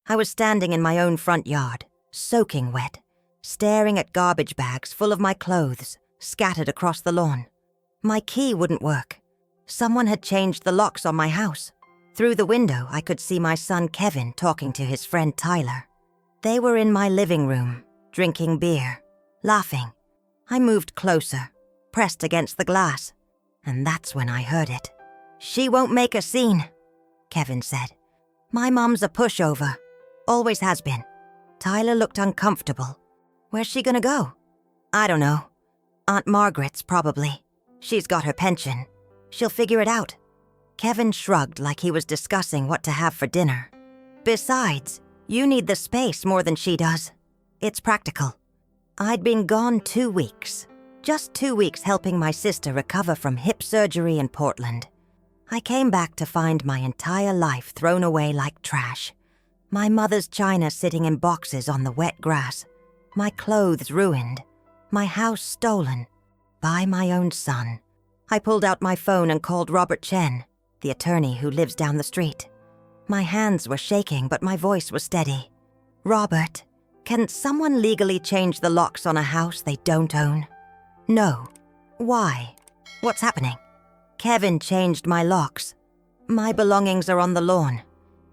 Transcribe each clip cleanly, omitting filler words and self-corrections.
I was standing in my own front yard, soaking wet, staring at garbage bags full of my clothes scattered across the lawn. My key wouldn't work. Someone had changed the locks on my house. Through the window, I could see my son Kevin talking to his friend Tyler. They were in my living room, drinking beer, laughing. I moved closer, pressed against the glass, and that's when I heard it. "She won't make a scene," Kevin said. "My mom's a pushover. Always has been." Tyler looked uncomfortable. "Where's she gonna go?" "I don't know. Aunt Margaret's, probably. She's got her pension. She'll figure it out." Kevin shrugged like he was discussing what to have for dinner. "Besides, you need the space more than she does. It's practical." I'd been gone 2 weeks. Just 2 weeks helping my sister recover from hip surgery in Portland. I came back to find my entire life thrown away like trash. My mother's china sitting in boxes on the wet grass. My clothes ruined. My house stolen. By my own son. I pulled out my phone and called Robert Chen, the attorney who lives down the street. My hands were shaking, but my voice was steady. "Robert, can someone legally change the locks on a house they don't own?" "No." "Why? What's happening?" "Kevin changed my locks. My belongings are on the lawn.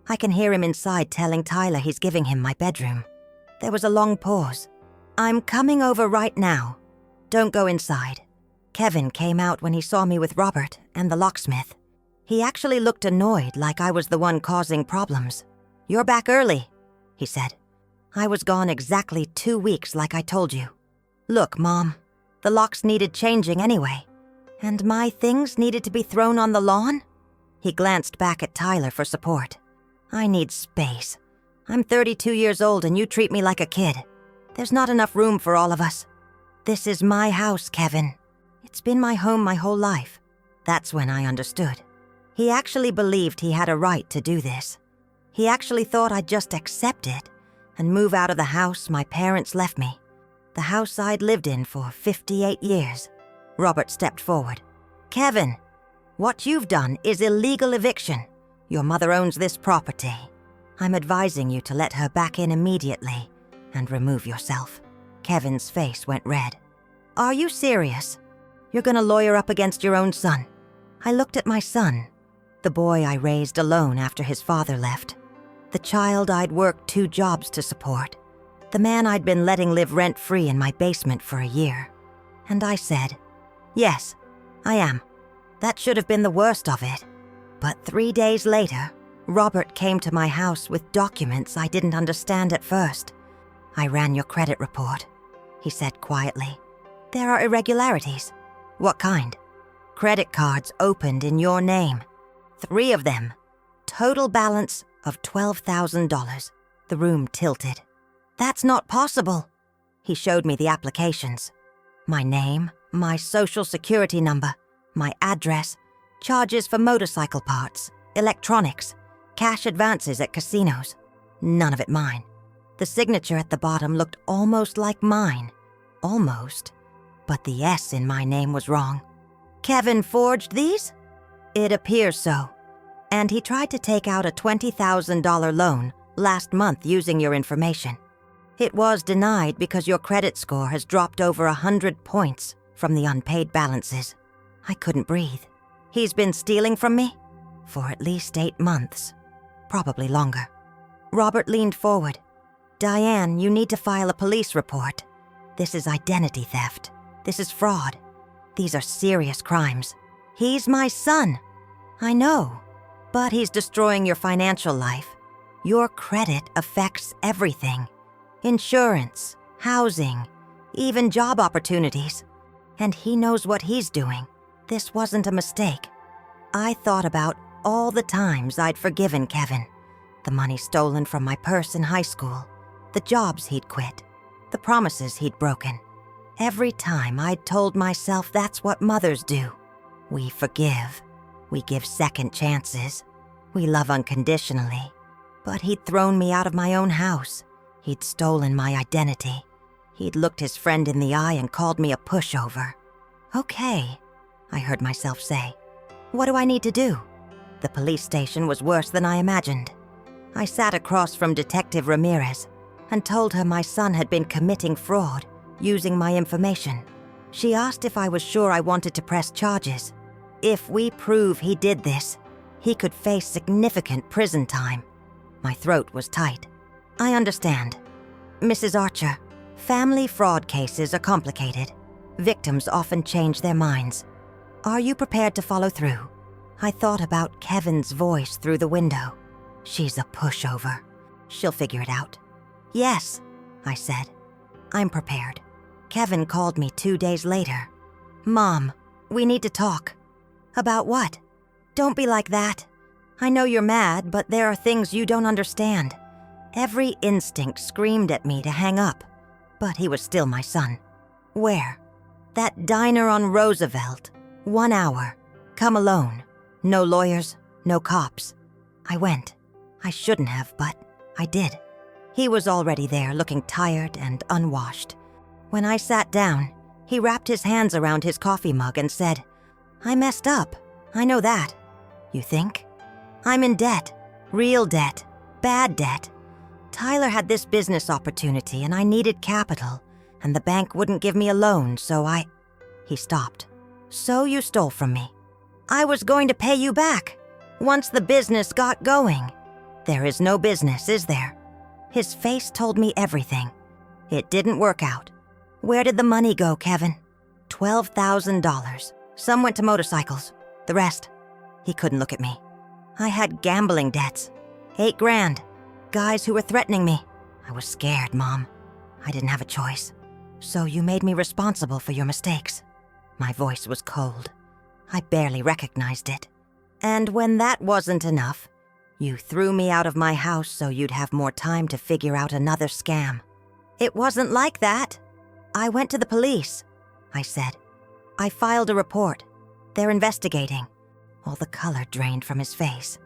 I can hear him inside telling Tyler he's giving him my bedroom." There was a long pause. "I'm coming over right now. Don't go inside." Kevin came out when he saw me with Robert and the locksmith. He actually looked annoyed, like I was the one causing problems. "You're back early," he said. "I was gone exactly 2 weeks like I told you. Look, Mom, the locks needed changing anyway. And my things needed to be thrown on the lawn?" He glanced back at Tyler for support. "I need space. I'm 32 years old and you treat me like a kid. There's not enough room for all of us. This is my house, Kevin. It's been my home my whole life." That's when I understood. He actually believed he had a right to do this. He actually thought I'd just accept it and move out of the house my parents left me. The house I'd lived in for 58 years. Robert stepped forward. "Kevin, what you've done is illegal eviction. Your mother owns this property. I'm advising you to let her back in immediately and remove yourself." Kevin's face went red. "Are you serious? You're gonna lawyer up against your own son?" I looked at my son, the boy I raised alone after his father left, the child I'd worked 2 jobs to support, the man I'd been letting live rent-free in my basement for a year. And I said, "Yes, I am. That should have been the worst of it." But 3 days later, Robert came to my house with documents I didn't understand at first. "I ran your credit report," he said quietly. "There are irregularities." "What kind?" "Credit cards opened in your name. 3 of them. Total balance of $12,000. The room tilted. "That's not possible." He showed me the applications. My name, my social security number, my address, charges for motorcycle parts, electronics, cash advances at casinos. None of it mine. The signature at the bottom looked almost like mine. Almost. But the S in my name was wrong. "Kevin forged these?" "It appears so. And he tried to take out a $20,000 loan last month using your information. It was denied because your credit score has dropped over 100 points from the unpaid balances." I couldn't breathe. "He's been stealing from me?" "For at least 8 months. Probably longer." Robert leaned forward. "Diane, you need to file a police report. This is identity theft. This is fraud. These are serious crimes. He's my son." "I know, but he's destroying your financial life. Your credit affects everything. Insurance, housing, even job opportunities. And he knows what he's doing. This wasn't a mistake." I thought about all the times I'd forgiven Kevin. The money stolen from my purse in high school. The jobs he'd quit. The promises he'd broken. Every time I'd told myself that's what mothers do. We forgive. We give second chances. We love unconditionally. But he'd thrown me out of my own house. He'd stolen my identity. He'd looked his friend in the eye and called me a pushover. "Okay," I heard myself say. "What do I need to do?" The police station was worse than I imagined. I sat across from Detective Ramirez and told her my son had been committing fraud using my information. She asked if I was sure I wanted to press charges. If we prove he did this, he could face significant prison time. My throat was tight. I understand. Mrs. Archer, family fraud cases are complicated. Victims often change their minds. Are you prepared to follow through? I thought about Kevin's voice through the window. She's a pushover. She'll figure it out. Yes, I said. I'm prepared. Kevin called me 2 days later. Mom, we need to talk. About what? Don't be like that. I know you're mad, but there are things you don't understand. Every instinct screamed at me to hang up, but he was still my son. Where? That diner on Roosevelt. 1 hour. Come alone. No lawyers, no cops. I went. I shouldn't have, but I did. He was already there, looking tired and unwashed. When I sat down, he wrapped his hands around his coffee mug and said, I messed up. I know that. You think? I'm in debt. Real debt. Bad debt. Tyler had this business opportunity and I needed capital, and the bank wouldn't give me a loan, so He stopped. So you stole from me. I was going to pay you back once the business got going. There is no business, is there? His face told me everything. It didn't work out. Where did the money go, Kevin? $12,000. Some went to motorcycles. The rest. He couldn't look at me. I had gambling debts. 8 grand. Guys who were threatening me. I was scared, Mom. I didn't have a choice. So you made me responsible for your mistakes. My voice was cold. I barely recognized it. And when that wasn't enough, you threw me out of my house so you'd have more time to figure out another scam. It wasn't like that. I went to the police, I said. I filed a report. They're investigating. All the color drained from his face.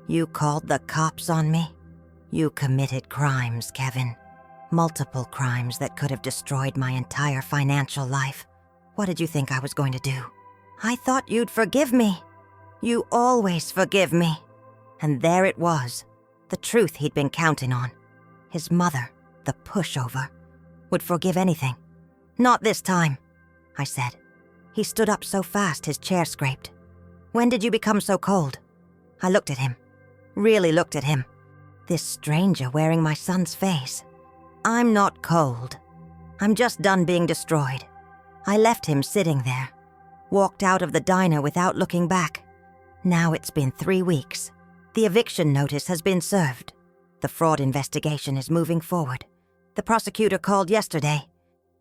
You called the cops on me? You committed crimes, Kevin. Multiple crimes that could have destroyed my entire financial life. What did you think I was going to do? I thought you'd forgive me. You always forgive me. And there it was, the truth he'd been counting on. His mother, the pushover, would forgive anything. Not this time, I said. He stood up so fast his chair scraped. When did you become so cold? I looked at him. Really looked at him. This stranger wearing my son's face. I'm not cold. I'm just done being destroyed. I left him sitting there. Walked out of the diner without looking back. Now it's been 3 weeks. The eviction notice has been served. The fraud investigation is moving forward. The prosecutor called yesterday.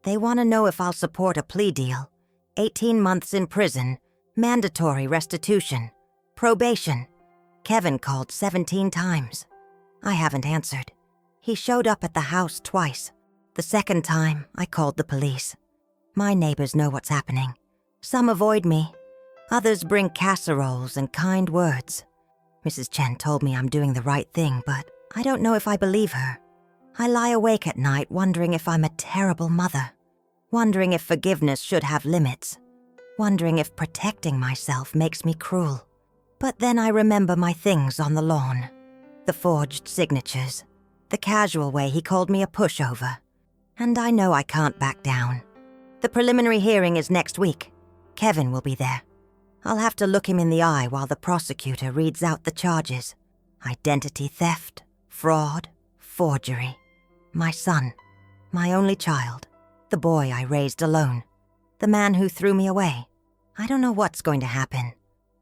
They want to know if I'll support a plea deal. 18 months in prison, mandatory restitution, probation. Kevin called 17 times. I haven't answered. He showed up at the house twice. The second time, I called the police. My neighbors know what's happening. Some avoid me. Others bring casseroles and kind words. Mrs. Chen told me I'm doing the right thing, but I don't know if I believe her. I lie awake at night wondering if I'm a terrible mother. Wondering if forgiveness should have limits. Wondering if protecting myself makes me cruel. But then I remember my things on the lawn. The forged signatures. The casual way he called me a pushover. And I know I can't back down. The preliminary hearing is next week. Kevin will be there. I'll have to look him in the eye while the prosecutor reads out the charges. Identity theft, fraud, forgery. My son, my only child, the boy I raised alone, the man who threw me away. I don't know what's going to happen.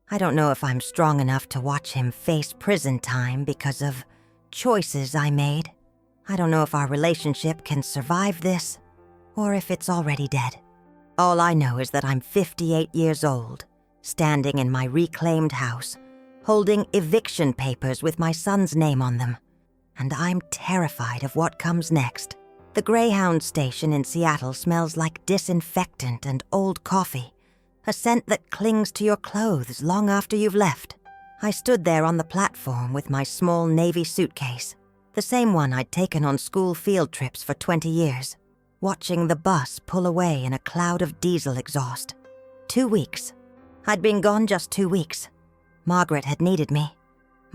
I don't know if I'm strong enough to watch him face prison time because of choices I made. I don't know if our relationship can survive this, or if it's already dead. All I know is that I'm 58 years old, standing in my reclaimed house, holding eviction papers with my son's name on them. And I'm terrified of what comes next. The Greyhound station in Seattle smells like disinfectant and old coffee, a scent that clings to your clothes long after you've left. I stood there on the platform with my small Navy suitcase, the same one I'd taken on school field trips for 20 years, watching the bus pull away in a cloud of diesel exhaust. 2 weeks. I'd been gone just 2 weeks. Margaret had needed me.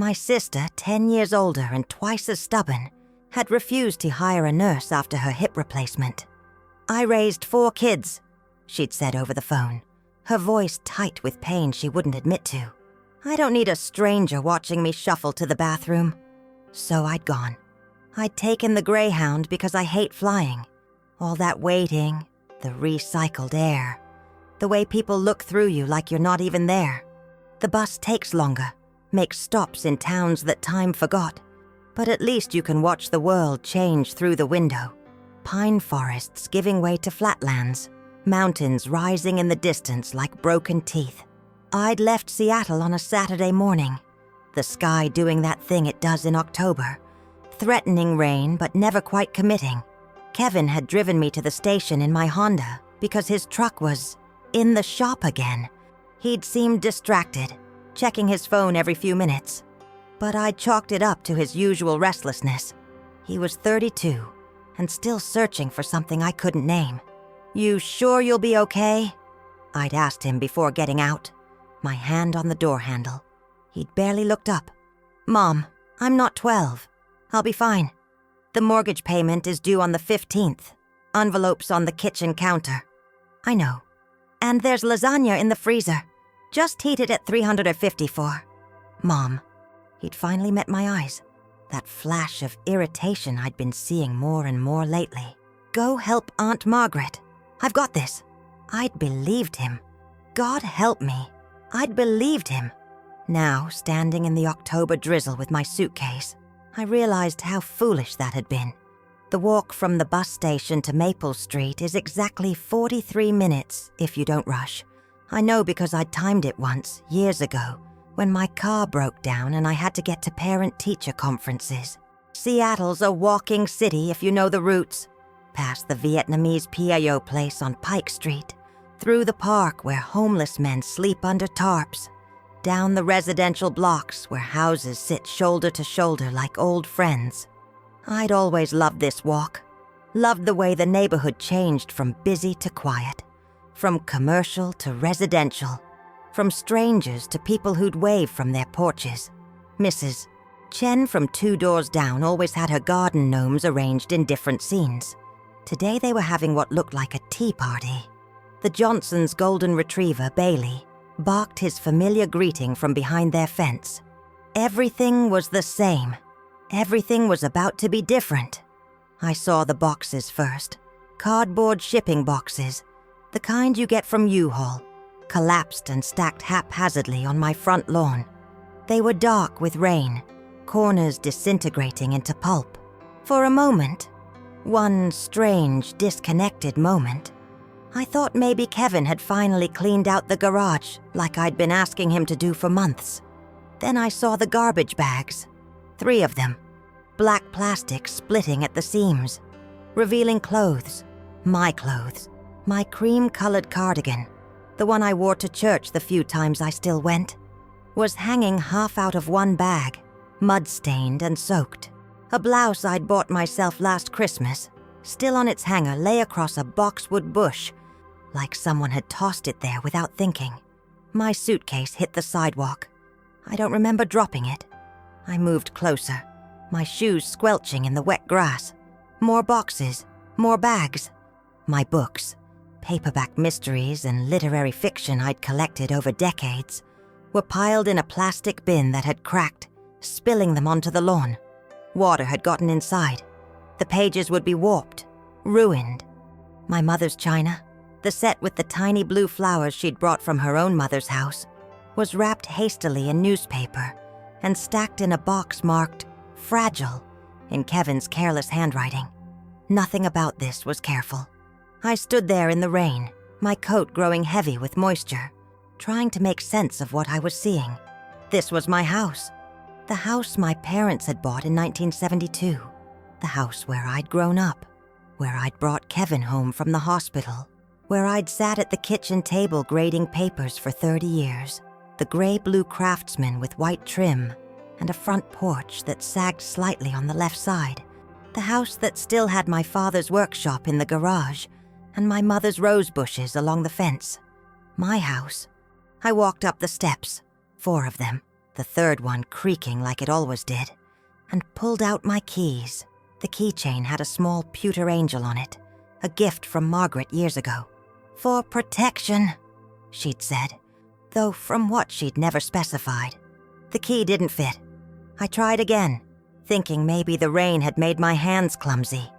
My sister, 10 years older and twice as stubborn, had refused to hire a nurse after her hip replacement. "I raised 4 kids," she'd said over the phone, her voice tight with pain she wouldn't admit to. "I don't need a stranger watching me shuffle to the bathroom." So I'd gone. I'd taken the Greyhound because I hate flying. All that waiting, the recycled air, the way people look through you like you're not even there. The bus takes longer, makes stops in towns that time forgot, but at least you can watch the world change through the window. Pine forests giving way to flatlands, mountains rising in the distance like broken teeth. I'd left Seattle on a Saturday morning, the sky doing that thing it does in October, threatening rain but never quite committing. Kevin had driven me to the station in my Honda because his truck was in the shop again. He'd seemed distracted, checking his phone every few minutes, but I chalked it up to his usual restlessness. He was 32 and still searching for something I couldn't name. "You sure you'll be okay?" I'd asked him before getting out, my hand on the door handle. He'd barely looked up. "Mom, I'm not 12. I'll be fine. The mortgage payment is due on the 15th. Envelopes on the kitchen counter." "I know. And there's lasagna in the freezer. Just heat it at 354. "Mom." He'd finally met my eyes. That flash of irritation I'd been seeing more and more lately. "Go help Aunt Margaret. I've got this." I'd believed him. God help me. I'd believed him. Now, standing in the October drizzle with my suitcase, I realized how foolish that had been. The walk from the bus station to Maple Street is exactly 43 minutes if you don't rush. I know because I'd timed it once, years ago, when my car broke down and I had to get to parent-teacher conferences. Seattle's a walking city if you know the routes. Past the Vietnamese PAO place on Pike Street, through the park where homeless men sleep under tarps, down the residential blocks where houses sit shoulder to shoulder like old friends. I'd always loved this walk, loved the way the neighborhood changed from busy to quiet, from commercial to residential, from strangers to people who'd wave from their porches. Mrs. Chen from 2 doors down always had her garden gnomes arranged in different scenes. Today they were having what looked like a tea party. The Johnsons' golden retriever, Bailey, barked his familiar greeting from behind their fence. Everything was the same. Everything was about to be different. I saw the boxes first. Cardboard shipping boxes, the kind you get from U-Haul, collapsed and stacked haphazardly on my front lawn. They were dark with rain, corners disintegrating into pulp. For a moment, one strange, disconnected moment, I thought maybe Kevin had finally cleaned out the garage like I'd been asking him to do for months. Then I saw the garbage bags, 3 of them, black plastic splitting at the seams, revealing clothes, my cream-colored cardigan, the one I wore to church the few times I still went, was hanging half out of one bag, mud-stained and soaked. A blouse I'd bought myself last Christmas, still on its hanger, lay across a boxwood bush, like someone had tossed it there without thinking. My suitcase hit the sidewalk. I don't remember dropping it. I moved closer, my shoes squelching in the wet grass. More boxes, more bags. My books, paperback mysteries and literary fiction I'd collected over decades, were piled in a plastic bin that had cracked, spilling them onto the lawn. Water had gotten inside. The pages would be warped, ruined. My mother's china, the set with the tiny blue flowers she'd brought from her own mother's house, was wrapped hastily in newspaper and stacked in a box marked "Fragile" in Kevin's careless handwriting. Nothing about this was careful. I stood there in the rain, my coat growing heavy with moisture, trying to make sense of what I was seeing. This was my house. The house my parents had bought in 1972. The house where I'd grown up, where I'd brought Kevin home from the hospital, where I'd sat at the kitchen table grading papers for 30 years. The gray-blue Craftsman with white trim and a front porch that sagged slightly on the left side. The house that still had my father's workshop in the garage and my mother's rose bushes along the fence. My house. I walked up the steps, 4 of them, the third one creaking like it always did, and pulled out my keys. The keychain had a small pewter angel on it, a gift from Margaret years ago. "For protection," she'd said, though from what she'd never specified. The key didn't fit. I tried again, thinking maybe the rain had made my hands clumsy.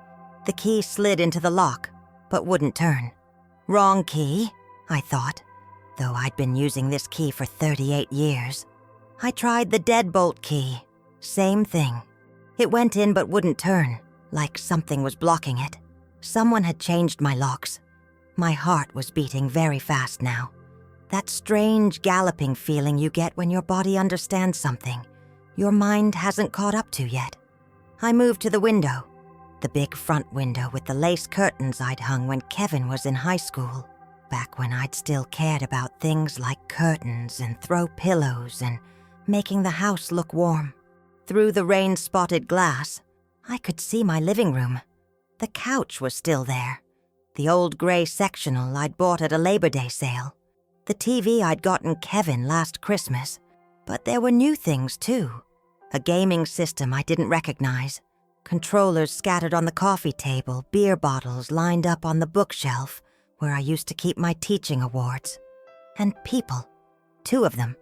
The key slid into the lock, but wouldn't turn. Wrong key, I thought, though I'd been using this key for 38 years. I tried the deadbolt key. Same thing. It went in but wouldn't turn, like something was blocking it. Someone had changed my locks. My heart was beating very fast now. That strange galloping feeling you get when your body understands something your mind hasn't caught up to yet. I moved to the window, the big front window with the lace curtains I'd hung when Kevin was in high school, back when I'd still cared about things like curtains and throw pillows and making the house look warm. Through the rain-spotted glass, I could see my living room. The couch was still there, the old gray sectional I'd bought at a Labor Day sale, the TV I'd gotten Kevin last Christmas. But there were new things, too. A gaming system I didn't recognize, controllers scattered on the coffee table, beer bottles lined up on the bookshelf where I used to keep my teaching awards. And people. 2 of them.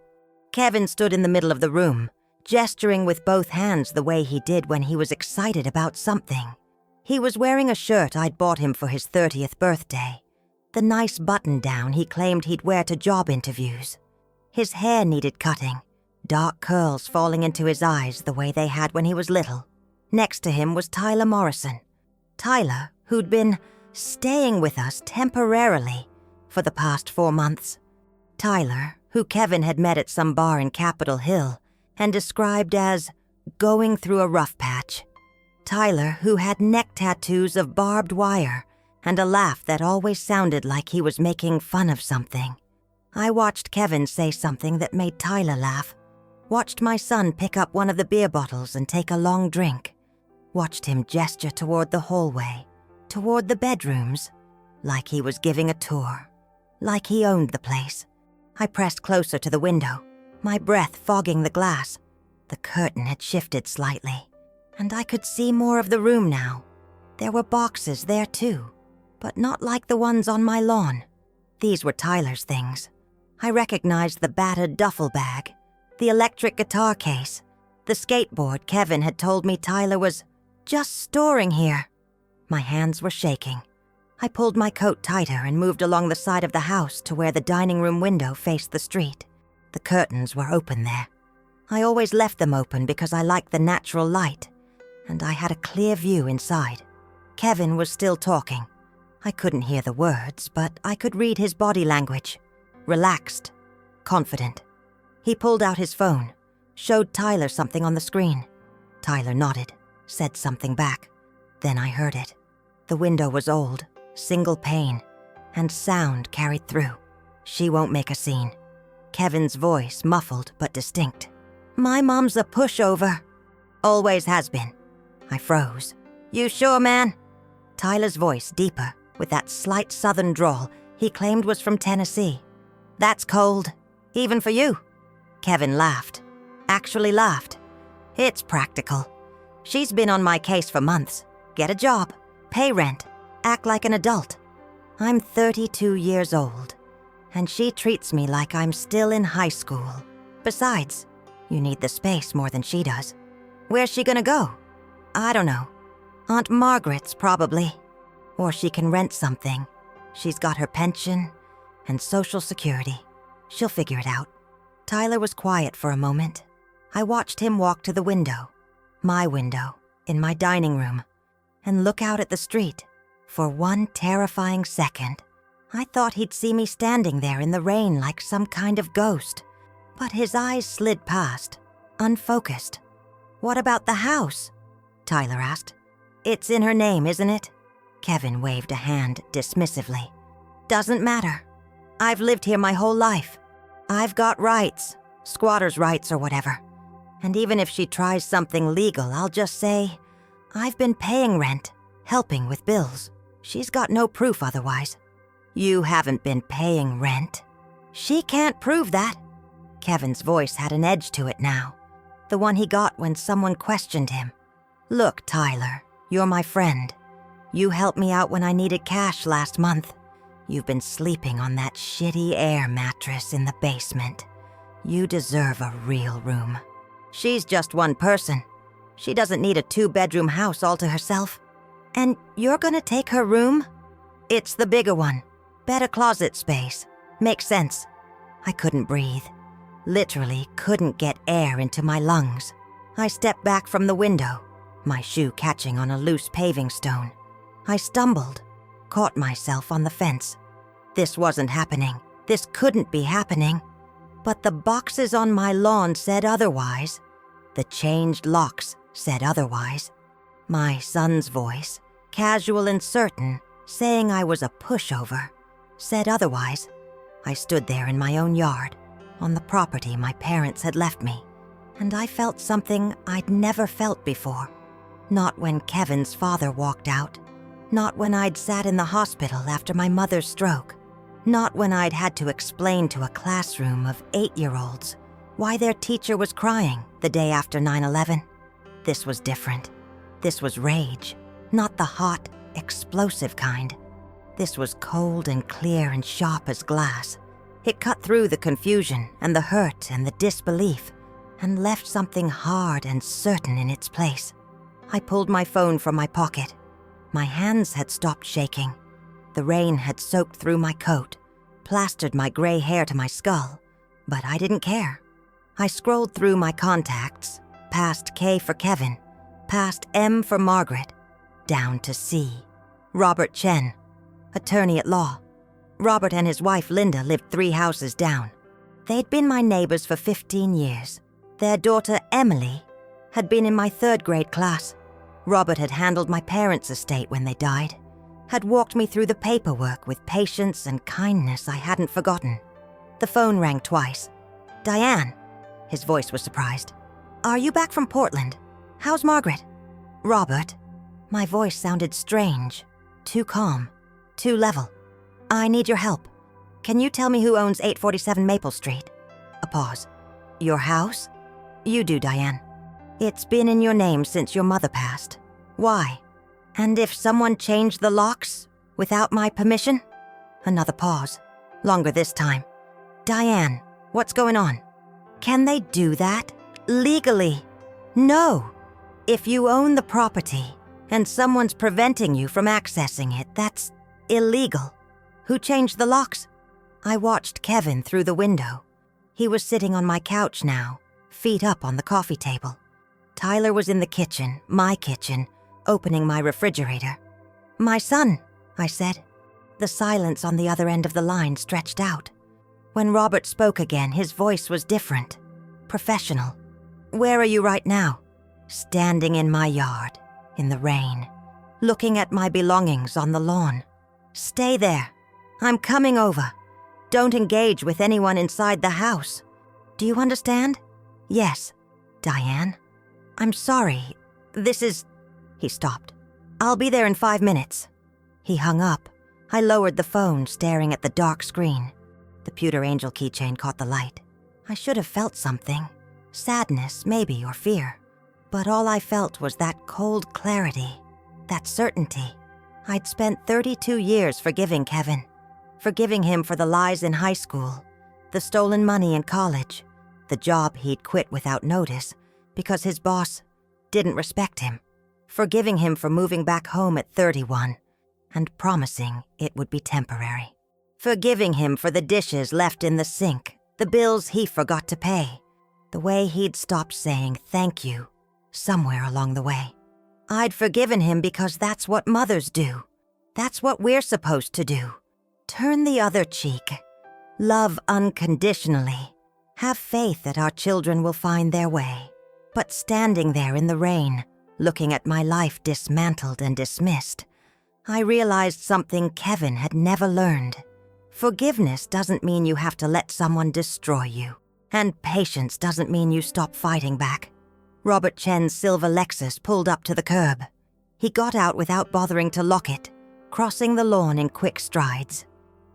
Kevin stood in the middle of the room, gesturing with both hands the way he did when he was excited about something. He was wearing a shirt I'd bought him for his 30th birthday, the nice button-down he claimed he'd wear to job interviews. His hair needed cutting, dark curls falling into his eyes the way they had when he was little. Next to him was Tyler Morrison. Tyler, who'd been staying with us temporarily for the past 4 months. Tyler, who Kevin had met at some bar in Capitol Hill and described as going through a rough patch. Tyler, who had neck tattoos of barbed wire and a laugh that always sounded like he was making fun of something. I watched Kevin say something that made Tyler laugh. Watched my son pick up one of the beer bottles and take a long drink. Watched him gesture toward the hallway, toward the bedrooms, like he was giving a tour, like he owned the place. I pressed closer to the window, my breath fogging the glass. The curtain had shifted slightly, and I could see more of the room now. There were boxes there too, but not like the ones on my lawn. These were Tyler's things. I recognized the battered duffel bag, the electric guitar case, the skateboard Kevin had told me Tyler was just storing here. My hands were shaking. I pulled my coat tighter and moved along the side of the house to where the dining room window faced the street. The curtains were open there. I always left them open because I liked the natural light, and I had a clear view inside. Kevin was still talking. I couldn't hear the words, but I could read his body language. Relaxed, confident. He pulled out his phone, showed Tyler something on the screen. Tyler nodded, said something back. Then I heard it. The window was old, single pane, and sound carried through. "She won't make a scene." Kevin's voice muffled but distinct. "My mom's a pushover." "Always has been." I froze. "You sure, man?" Tyler's voice deeper, with that slight southern drawl he claimed was from Tennessee. "That's cold, even for you." Kevin laughed. Actually laughed. "It's practical. She's been on my case for months. Get a job, pay rent, act like an adult. I'm 32 years old, and she treats me like I'm still in high school. Besides, you need the space more than she does. Where's she gonna go? I don't know. Aunt Margaret's, probably. Or she can rent something. She's got her pension and Social Security. She'll figure it out." Tyler was quiet for a moment. I watched him walk to the window, my window, in my dining room, and look out at the street. For one terrifying second, I thought he'd see me standing there in the rain like some kind of ghost. But his eyes slid past, unfocused. "What about the house?" Tyler asked. "It's in her name, isn't it?" Kevin waved a hand dismissively. "Doesn't matter. I've lived here my whole life. I've got rights, squatter's rights or whatever. And even if she tries something legal, I'll just say, I've been paying rent, helping with bills. She's got no proof otherwise." "You haven't been paying rent." "She can't prove that." Kevin's voice had an edge to it now, the one he got when someone questioned him. "Look, Tyler, you're my friend. You helped me out when I needed cash last month. You've been sleeping on that shitty air mattress in the basement. You deserve a real room. She's just one person. She doesn't need a 2-bedroom house all to herself. And you're gonna take her room? It's the bigger one. Better closet space. Makes sense." I couldn't breathe. Literally couldn't get air into my lungs. I stepped back from the window, my shoe catching on a loose paving stone. I stumbled, caught myself on the fence. This wasn't happening. This couldn't be happening. But the boxes on my lawn said otherwise. The changed locks said otherwise. My son's voice, casual and certain, saying I was a pushover, said otherwise. I stood there in my own yard, on the property my parents had left me, and I felt something I'd never felt before. Not when Kevin's father walked out. Not when I'd sat in the hospital after my mother's stroke. Not when I'd had to explain to a classroom of 8-year-olds why their teacher was crying the day after 9/11. This was different. This was rage, not the hot, explosive kind. This was cold and clear and sharp as glass. It cut through the confusion and the hurt and the disbelief and left something hard and certain in its place. I pulled my phone from my pocket. My hands had stopped shaking. The rain had soaked through my coat, plastered my gray hair to my skull, but I didn't care. I scrolled through my contacts, past K for Kevin, past M for Margaret, down to C. Robert Chen, attorney at law. Robert and his wife Linda lived 3 houses down. They'd been my neighbors for 15 years. Their daughter Emily had been in my 3rd grade class. Robert had handled my parents' estate when they died, had walked me through the paperwork with patience and kindness I hadn't forgotten. The phone rang twice. "Diane," his voice was surprised. "Are you back from Portland? How's Margaret?" "Robert." My voice sounded strange, too calm, too level. "I need your help. Can you tell me who owns 847 Maple Street?" A pause. "Your house?" "You do, Diane. It's been in your name since your mother passed. Why? And if someone changed the locks without my permission?" Another pause, longer this time. "Diane, what's going on? Can they do that? Legally?" "No. If you own the property and someone's preventing you from accessing it, that's illegal. Who changed the locks?" I watched Kevin through the window. He was sitting on my couch now, feet up on the coffee table. Tyler was in the kitchen, my kitchen, opening my refrigerator. "My son," I said. The silence on the other end of the line stretched out. When Robert spoke again, his voice was different, professional. "Where are you right now?" "Standing in my yard, in the rain, looking at my belongings on the lawn." "Stay there. I'm coming over. Don't engage with anyone inside the house. Do you understand?" "Yes." "Diane, I'm sorry. This is..." He stopped. "I'll be there in 5 minutes." He hung up. I lowered the phone, staring at the dark screen. The pewter angel keychain caught the light. I should have felt something. Sadness, maybe, or fear. But all I felt was that cold clarity, that certainty. I'd spent 32 years forgiving Kevin. Forgiving him for the lies in high school, the stolen money in college, the job he'd quit without notice because his boss didn't respect him. Forgiving him for moving back home at 31 and promising it would be temporary. Forgiving him for the dishes left in the sink, the bills he forgot to pay, the way he'd stopped saying thank you somewhere along the way. I'd forgiven him because that's what mothers do. That's what we're supposed to do. Turn the other cheek. Love unconditionally. Have faith that our children will find their way. But standing there in the rain, looking at my life dismantled and dismissed, I realized something Kevin had never learned. Forgiveness doesn't mean you have to let someone destroy you. And patience doesn't mean you stop fighting back. Robert Chen's silver Lexus pulled up to the curb. He got out without bothering to lock it, crossing the lawn in quick strides.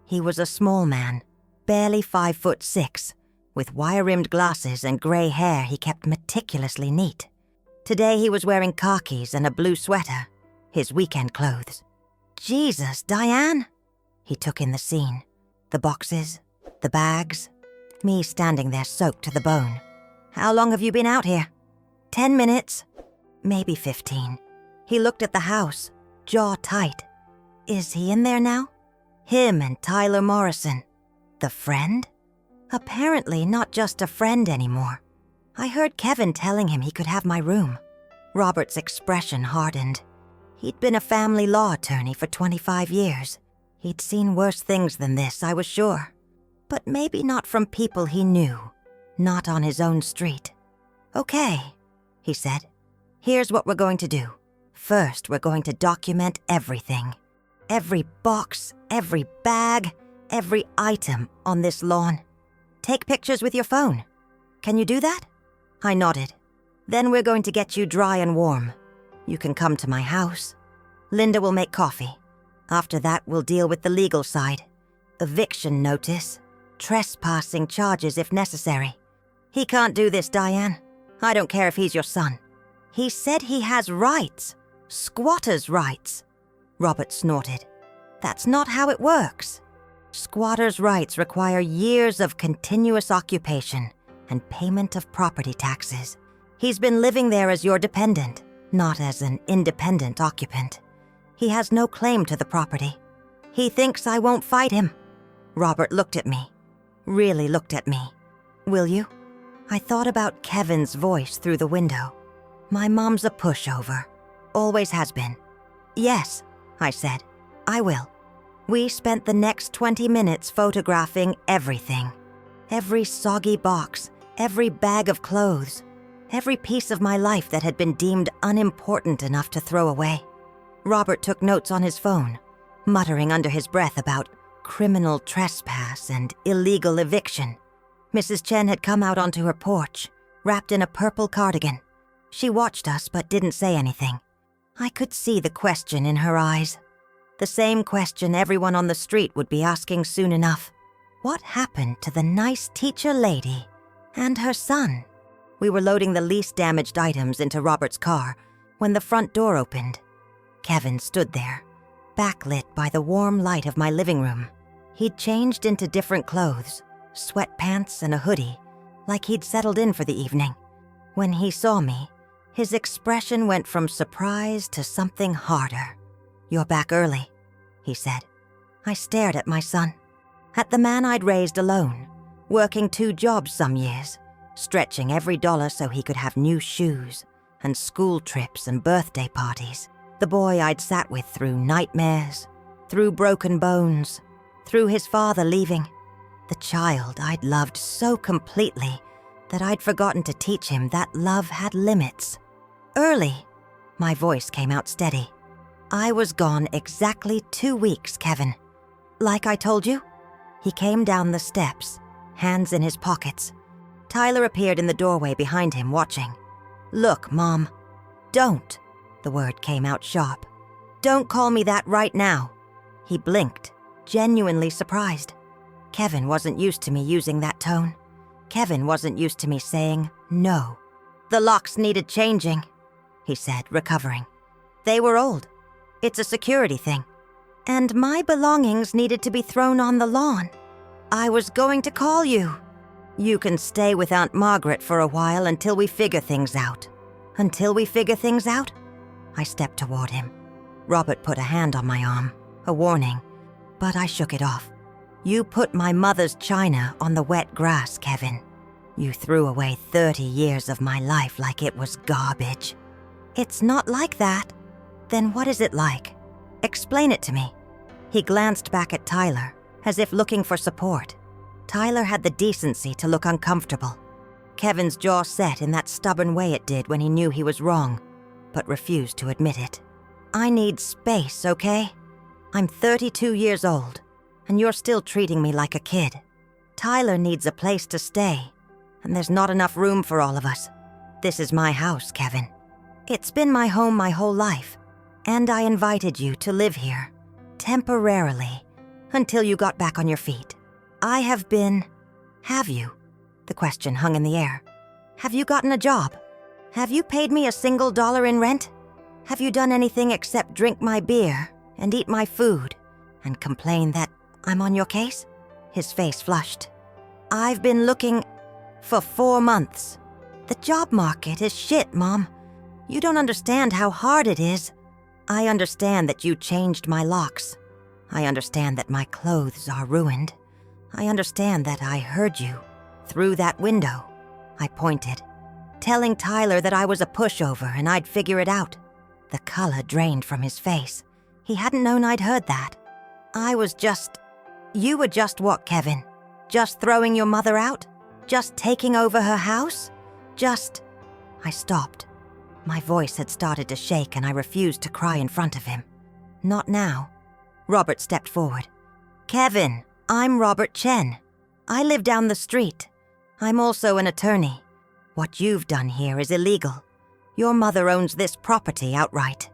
He was a small man, barely 5'6", With wire-rimmed glasses and grey hair he kept meticulously neat. Today he was wearing khakis and a blue sweater, his weekend clothes. Jesus, Diane! He took in the scene. The boxes, the bags, me standing there soaked to the bone. How long have you been out here? 10 minutes? Maybe 15. He looked at the house, jaw tight. Is he in there now? Him and Tyler Morrison. The friend? Apparently not just a friend anymore. I heard Kevin telling him he could have my room. Robert's expression hardened. He'd been a family law attorney for 25 years. He'd seen worse things than this, I was sure. But maybe not from people he knew. Not on his own street. Okay, he said. Here's what we're going to do. First, we're going to document everything. Every box, every bag, every item on this lawn. Take pictures with your phone. Can you do that? I nodded. Then we're going to get you dry and warm. You can come to my house. Linda will make coffee. After that, we'll deal with the legal side. Eviction notice. Trespassing charges if necessary. He can't do this, Diane. I don't care if he's your son. He said he has rights. Squatters' rights. Robert snorted. That's not how it works. Squatters' rights require years of continuous occupation and payment of property taxes. He's been living there as your dependent, not as an independent occupant. He has no claim to the property. He thinks I won't fight him. Robert looked at me. Really looked at me. Will you? I thought about Kevin's voice through the window. My mom's a pushover. Always has been. Yes, I said. I will. We spent the next 20 minutes photographing everything. Every soggy box, every bag of clothes, every piece of my life that had been deemed unimportant enough to throw away. Robert took notes on his phone, muttering under his breath about criminal trespass and illegal eviction. Mrs. Chen had come out onto her porch, wrapped in a purple cardigan. She watched us but didn't say anything. I could see the question in her eyes. The same question everyone on the street would be asking soon enough. What happened to the nice teacher lady and her son? We were loading the least damaged items into Robert's car when the front door opened. Kevin stood there, backlit by the warm light of my living room. He'd changed into different clothes, sweatpants and a hoodie, like he'd settled in for the evening. When he saw me, his expression went from surprise to something harder. You're back early, he said. I stared at my son, at the man I'd raised alone, working 2 jobs some years, stretching every dollar so he could have new shoes and school trips and birthday parties. The boy I'd sat with through nightmares, through broken bones, through his father leaving. The child I'd loved so completely that I'd forgotten to teach him that love had limits. Early, my voice came out steady. I was gone exactly 2 weeks, Kevin. Like I told you? He came down the steps, hands in his pockets. Tyler appeared in the doorway behind him, watching. Look, Mom. Don't. The word came out sharp. Don't call me that right now. He blinked, genuinely surprised. Kevin wasn't used to me using that tone. Kevin wasn't used to me saying no. The locks needed changing, he said, recovering. They were old. It's a security thing. And my belongings needed to be thrown on the lawn. I was going to call you. You can stay with Aunt Margaret for a while until we figure things out. Until we figure things out? I stepped toward him. Robert put a hand on my arm, a warning, but I shook it off. You put my mother's china on the wet grass, Kevin. You threw away 30 years of my life like it was garbage. It's not like that. Then what is it like? Explain it to me. He glanced back at Tyler, as if looking for support. Tyler had the decency to look uncomfortable. Kevin's jaw set in that stubborn way it did when he knew he was wrong, but refused to admit it. I need space, okay? I'm 32 years old, and you're still treating me like a kid. Tyler needs a place to stay, and there's not enough room for all of us. This is my house, Kevin. It's been my home my whole life, and I invited you to live here, temporarily, until you got back on your feet. I have been... Have you? The question hung in the air. Have you gotten a job? Have you paid me a single dollar in rent? Have you done anything except drink my beer and eat my food and complain that I'm on your case? His face flushed. I've been looking for 4 months. The job market is shit, Mom. You don't understand how hard it is. I understand that you changed my locks. I understand that my clothes are ruined. I understand that I heard you through that window. I pointed, telling Tyler that I was a pushover and I'd figure it out. The color drained from his face. He hadn't known I'd heard that. You were just what, Kevin? Just throwing your mother out? Just taking over her house? I stopped. My voice had started to shake and I refused to cry in front of him. Not now. Robert stepped forward. Kevin, I'm Robert Chen. I live down the street. I'm also an attorney. What you've done here is illegal. Your mother owns this property outright.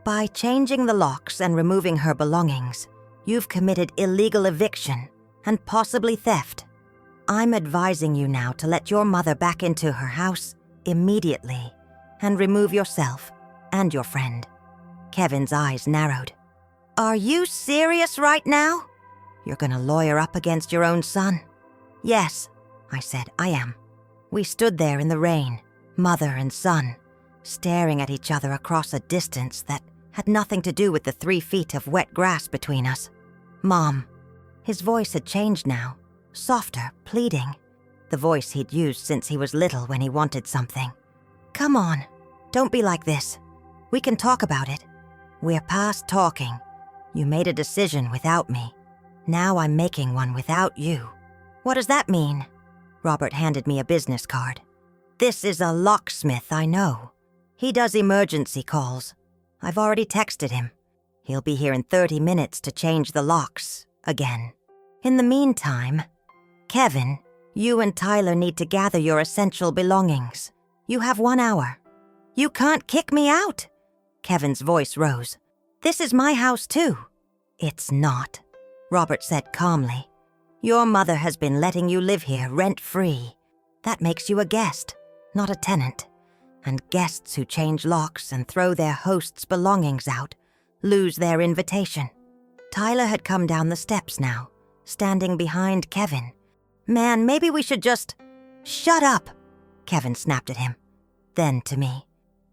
By changing the locks and removing her belongings, you've committed illegal eviction and possibly theft. I'm advising you now to let your mother back into her house immediately and remove yourself and your friend. Kevin's eyes narrowed. Are you serious right now? You're gonna lawyer up against your own son? Yes, I said, I am. We stood there in the rain, mother and son, staring at each other across a distance that had nothing to do with the 3 feet of wet grass between us. Mom. His voice had changed now, softer, pleading. The voice he'd used since he was little when he wanted something. Come on, don't be like this. We can talk about it. We're past talking. You made a decision without me. Now I'm making one without you. What does that mean? Robert handed me a business card. This is a locksmith I know. He does emergency calls. I've already texted him. He'll be here in 30 minutes to change the locks again. In the meantime, Kevin, you and Tyler need to gather your essential belongings. You have 1 hour. You can't kick me out. Kevin's voice rose. This is my house too. It's not, Robert said calmly. Your mother has been letting you live here rent-free. That makes you a guest, not a tenant. And guests who change locks and throw their host's belongings out lose their invitation. Tyler had come down the steps now, standing behind Kevin. Man, maybe we should just... Shut up, Kevin snapped at him. Then to me,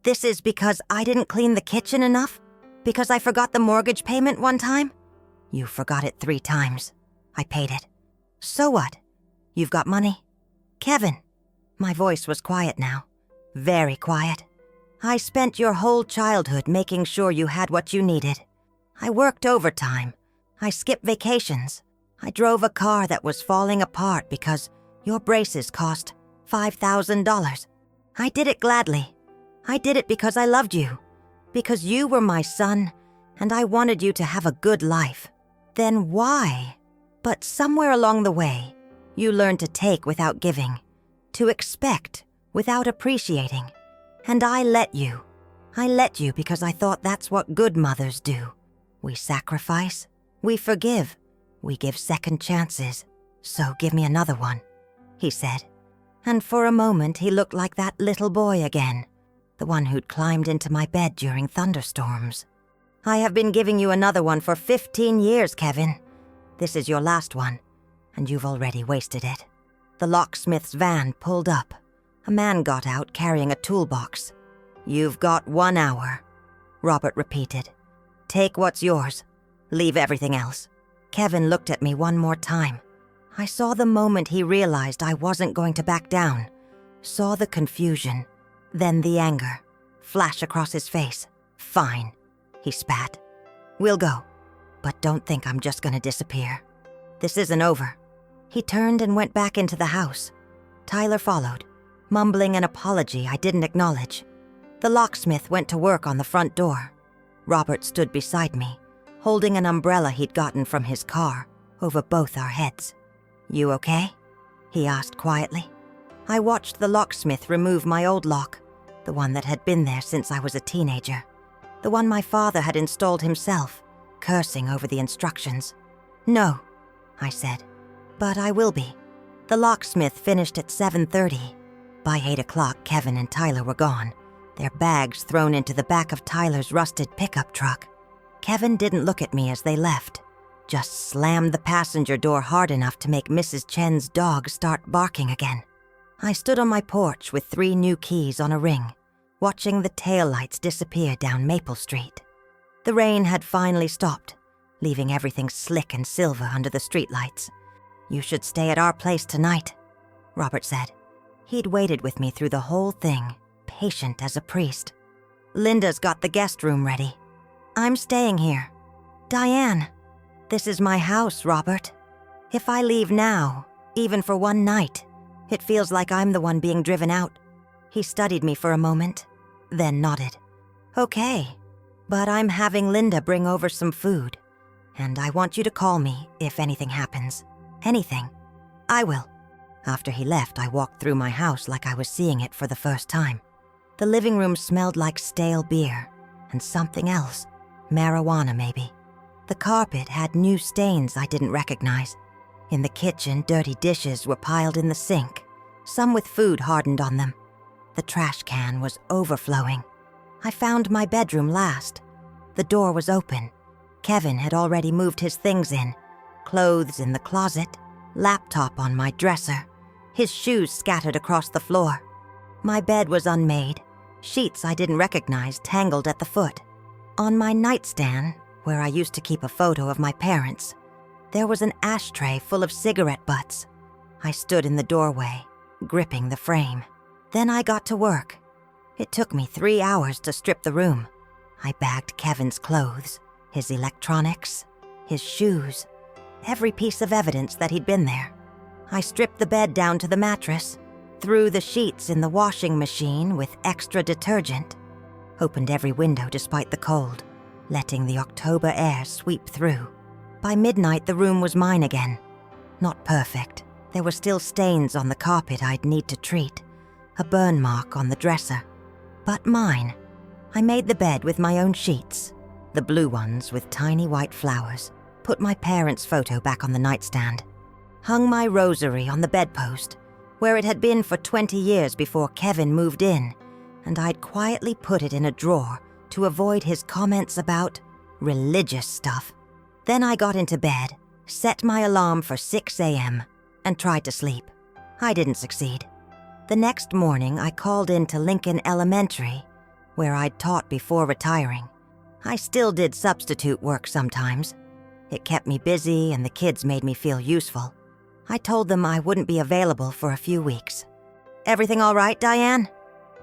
this is because I didn't clean the kitchen enough? Because I forgot the mortgage payment one time? You forgot it 3 times. I paid it. So what? You've got money? Kevin. My voice was quiet now. Very quiet. I spent your whole childhood making sure you had what you needed. I worked overtime. I skipped vacations. I drove a car that was falling apart because your braces cost $5,000. I did it gladly. I did it because I loved you. Because you were my son, and I wanted you to have a good life. Then why? But somewhere along the way, you learned to take without giving, to expect without appreciating. And I let you. I let you because I thought that's what good mothers do. We sacrifice, we forgive, we give second chances. So give me another one, he said. And for a moment he looked like that little boy again, the one who'd climbed into my bed during thunderstorms. I have been giving you another one for 15 years, Kevin. This is your last one, and you've already wasted it. The locksmith's van pulled up. A man got out carrying a toolbox. You've got 1 hour, Robert repeated. Take what's yours. Leave everything else. Kevin looked at me one more time. I saw the moment he realized I wasn't going to back down. Saw the confusion, then the anger, flash across his face. Fine, he spat. We'll go. But don't think I'm just gonna disappear. This isn't over. He turned and went back into the house. Tyler followed, mumbling an apology I didn't acknowledge. The locksmith went to work on the front door. Robert stood beside me, holding an umbrella he'd gotten from his car over both our heads. You okay? He asked quietly. I watched the locksmith remove my old lock, the one that had been there since I was a teenager, the one my father had installed himself, cursing over the instructions. No, I said, but I will be. The locksmith finished at 7:30. By 8 o'clock, Kevin and Tyler were gone, their bags thrown into the back of Tyler's rusted pickup truck. Kevin didn't look at me as they left, just slammed the passenger door hard enough to make Mrs. Chen's dog start barking again. I stood on my porch with 3 new keys on a ring, watching the taillights disappear down Maple Street. The rain had finally stopped, leaving everything slick and silver under the streetlights. "You should stay at our place tonight," Robert said. He'd waited with me through the whole thing, patient as a priest. "Linda's got the guest room ready. I'm staying here." "Diane, this is my house, Robert. If I leave now, even for one night, it feels like I'm the one being driven out." He studied me for a moment, then nodded. "Okay, but I'm having Linda bring over some food, and I want you to call me if anything happens. Anything. I will." After he left, I walked through my house like I was seeing it for the first time. The living room smelled like stale beer and something else, marijuana maybe. The carpet had new stains I didn't recognize. In the kitchen, dirty dishes were piled in the sink, some with food hardened on them. The trash can was overflowing. I found my bedroom last. The door was open. Kevin had already moved his things in, clothes in the closet, laptop on my dresser, his shoes scattered across the floor. My bed was unmade, sheets I didn't recognize tangled at the foot. On my nightstand, where I used to keep a photo of my parents, there was an ashtray full of cigarette butts. I stood in the doorway, gripping the frame. Then I got to work. It took me 3 hours to strip the room. I bagged Kevin's clothes, his electronics, his shoes, every piece of evidence that he'd been there. I stripped the bed down to the mattress, threw the sheets in the washing machine with extra detergent, opened every window despite the cold, letting the October air sweep through. By midnight, the room was mine again. Not perfect. There were still stains on the carpet I'd need to treat, a burn mark on the dresser. But mine. I made the bed with my own sheets, the blue ones with tiny white flowers, put my parents' photo back on the nightstand, hung my rosary on the bedpost, where it had been for 20 years before Kevin moved in, and I'd quietly put it in a drawer to avoid his comments about religious stuff. Then I got into bed, set my alarm for 6 a.m., and tried to sleep. I didn't succeed. The next morning, I called in to Lincoln Elementary, where I'd taught before retiring. I still did substitute work sometimes. It kept me busy and the kids made me feel useful. I told them I wouldn't be available for a few weeks. "Everything all right, Diane?"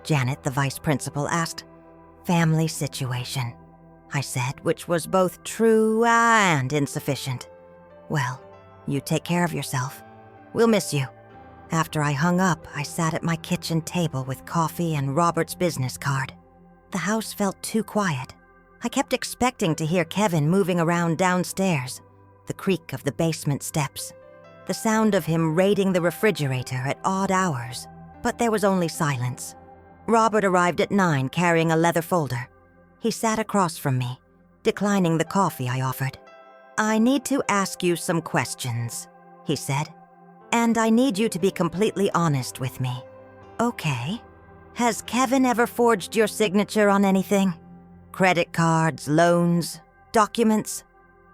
Janet, the vice principal, asked. "Family situation," I said, which was both true and insufficient. "Well, you take care of yourself. We'll miss you." After I hung up, I sat at my kitchen table with coffee and Robert's business card. The house felt too quiet. I kept expecting to hear Kevin moving around downstairs, the creak of the basement steps, the sound of him raiding the refrigerator at odd hours, but there was only silence. Robert arrived at 9 carrying a leather folder. He sat across from me, declining the coffee I offered. "I need to ask you some questions," he said. "And I need you to be completely honest with me." "Okay. Has Kevin ever forged your signature on anything? Credit cards, loans, documents?"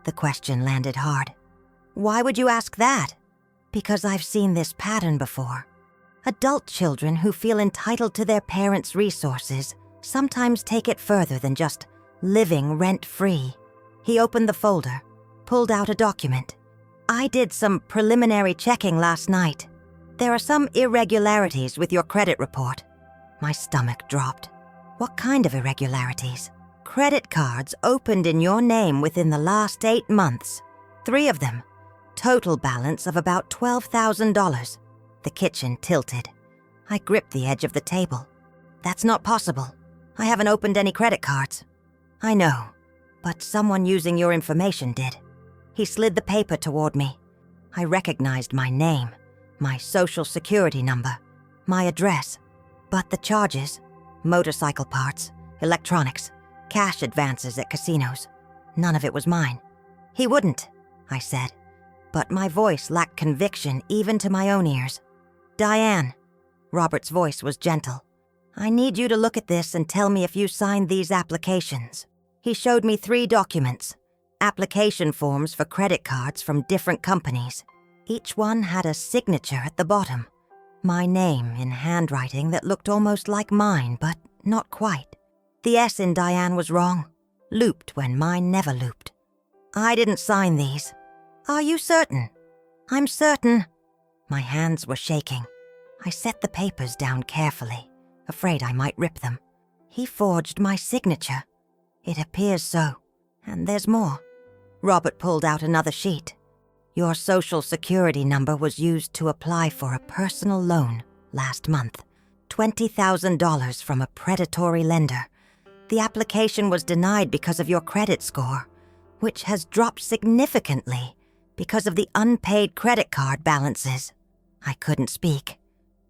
The question landed hard. "Why would you ask that?" "Because I've seen this pattern before. Adult children who feel entitled to their parents' resources sometimes take it further than just living rent-free." He opened the folder, pulled out a document. "I did some preliminary checking last night. There are some irregularities with your credit report." My stomach dropped. "What kind of irregularities?" "Credit cards opened in your name within the last 8 months. 3 of them. Total balance of about $12,000. The kitchen tilted. I gripped the edge of the table. "That's not possible. I haven't opened any credit cards." "I know, but someone using your information did." He slid the paper toward me. I recognized my name, my social security number, my address. But the charges, motorcycle parts, electronics, cash advances at casinos, none of it was mine. "He wouldn't," I said. but my voice lacked conviction even to my own ears. "Diane," Robert's voice was gentle. "I need you to look at this and tell me if you signed these applications." He showed me 3 documents, application forms for credit cards from different companies. Each one had a signature at the bottom. My name in handwriting that looked almost like mine, but not quite. The S in Diane was wrong, looped when mine never looped. "I didn't sign these." "Are you certain?" "I'm certain." My hands were shaking. I set the papers down carefully, afraid I might rip them. He forged my signature. It appears so. And there's more. Robert pulled out another sheet. "Your social security number was used to apply for a personal loan last month. $20,000 from a predatory lender. The application was denied because of your credit score, which has dropped significantly because of the unpaid credit card balances." I couldn't speak,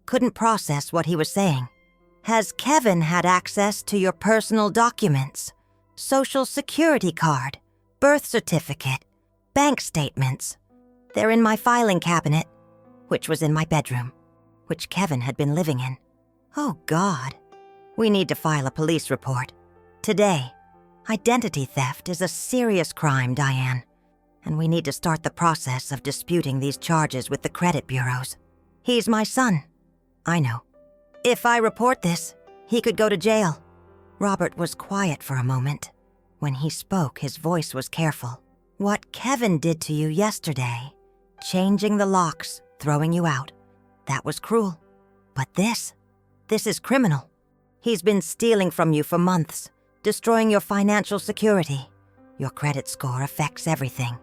couldn't process what he was saying. "Has Kevin had access to your personal documents? Social security card, birth certificate, bank statements? They're in my filing cabinet," which was in my bedroom, which Kevin had been living in. Oh, God. "We need to file a police report. Today. Identity theft is a serious crime, Diane, and we need to start the process of disputing these charges with the credit bureaus. He's my son." "I know. If I report this, he could go to jail." Robert was quiet for a moment. When he spoke, his voice was careful. "What Kevin did to you yesterday, changing the locks, throwing you out, that was cruel. But this is criminal. He's been stealing from you for months, destroying your financial security. Your credit score affects everything.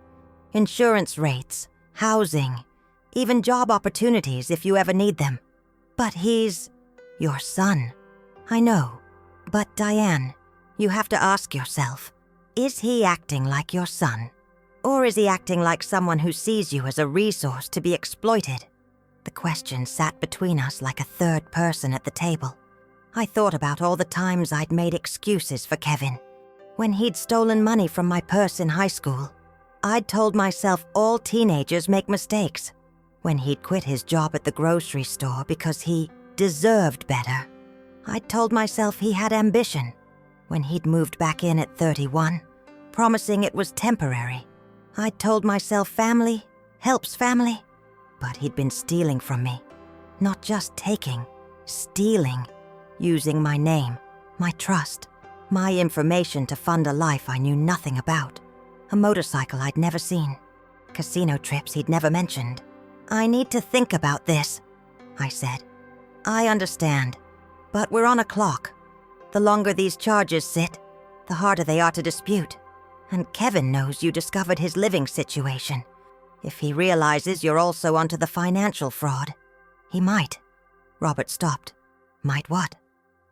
Insurance rates, housing, even job opportunities if you ever need them. But he's your son." "I know. But Diane, you have to ask yourself, is he acting like your son? Or is he acting like someone who sees you as a resource to be exploited?" The question sat between us like a third person at the table. I thought about all the times I'd made excuses for Kevin. When he'd stolen money from my purse in high school, I'd told myself all teenagers make mistakes. When he'd quit his job at the grocery store because he deserved better, I'd told myself he had ambition. When he'd moved back in at 31, promising it was temporary, I'd told myself family helps family. But he'd been stealing from me. Not just taking, stealing. Using my name, my trust, my information to fund a life I knew nothing about. A motorcycle I'd never seen. Casino trips he'd never mentioned. "I need to think about this," I said. "I understand, but we're on a clock. The longer these charges sit, the harder they are to dispute. And Kevin knows you discovered his living situation. If he realizes you're also onto the financial fraud, he might." Robert stopped. "Might what?"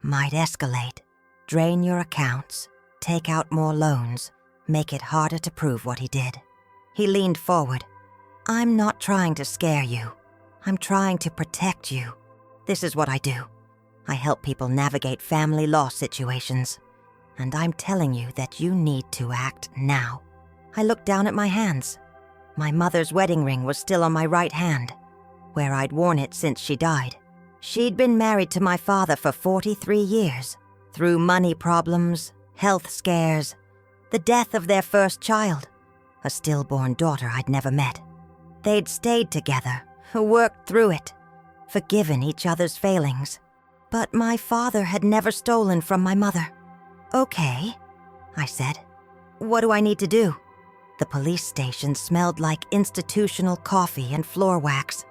"Might escalate. Drain your accounts, take out more loans, make it harder to prove what he did." He leaned forward. "I'm not trying to scare you. I'm trying to protect you. This is what I do. I help people navigate family law situations. And I'm telling you that you need to act now." I looked down at my hands. My mother's wedding ring was still on my right hand, where I'd worn it since she died. She'd been married to my father for 43 years, through money problems, health scares, the death of their first child, a stillborn daughter I'd never met. They'd stayed together, worked through it, forgiven each other's failings. But my father had never stolen from my mother. "Okay," I said. "What do I need to do?" The police station smelled like institutional coffee and floor wax.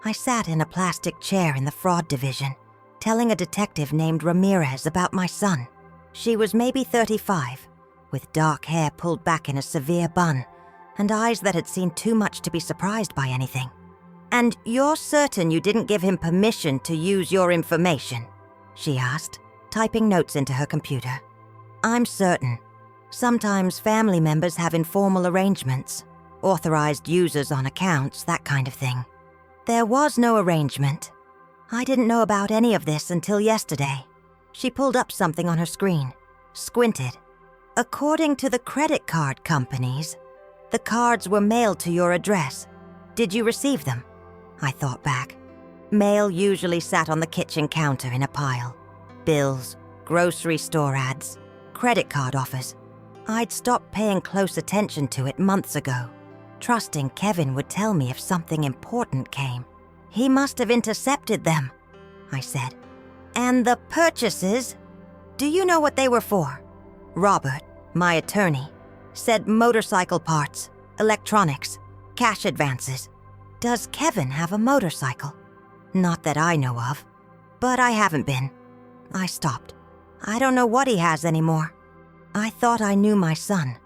I sat in a plastic chair in the fraud division, telling a detective named Ramirez about my son. She was maybe 35, with dark hair pulled back in a severe bun, and eyes that had seen too much to be surprised by anything. "And you're certain you didn't give him permission to use your information?" she asked, typing notes into her computer. "I'm certain. Sometimes family members have informal arrangements, authorized users on accounts, that kind of thing. There was no arrangement. I didn't know about any of this until yesterday." She pulled up something on her screen, squinted. "According to the credit card companies, the cards were mailed to your address Did you receive them? I thought back. Mail usually sat on the kitchen counter in a pile. Bills, grocery store ads, credit card offers. I'd stopped paying close attention to it months ago, trusting Kevin would tell me if something important came. He must have intercepted them, I said. And the purchases? Do you know what they were for? Robert, my attorney, said motorcycle parts, electronics, cash advances. Does Kevin have a motorcycle? Not that I know of, but I haven't been. I stopped. I don't know what he has anymore. I thought I knew my son.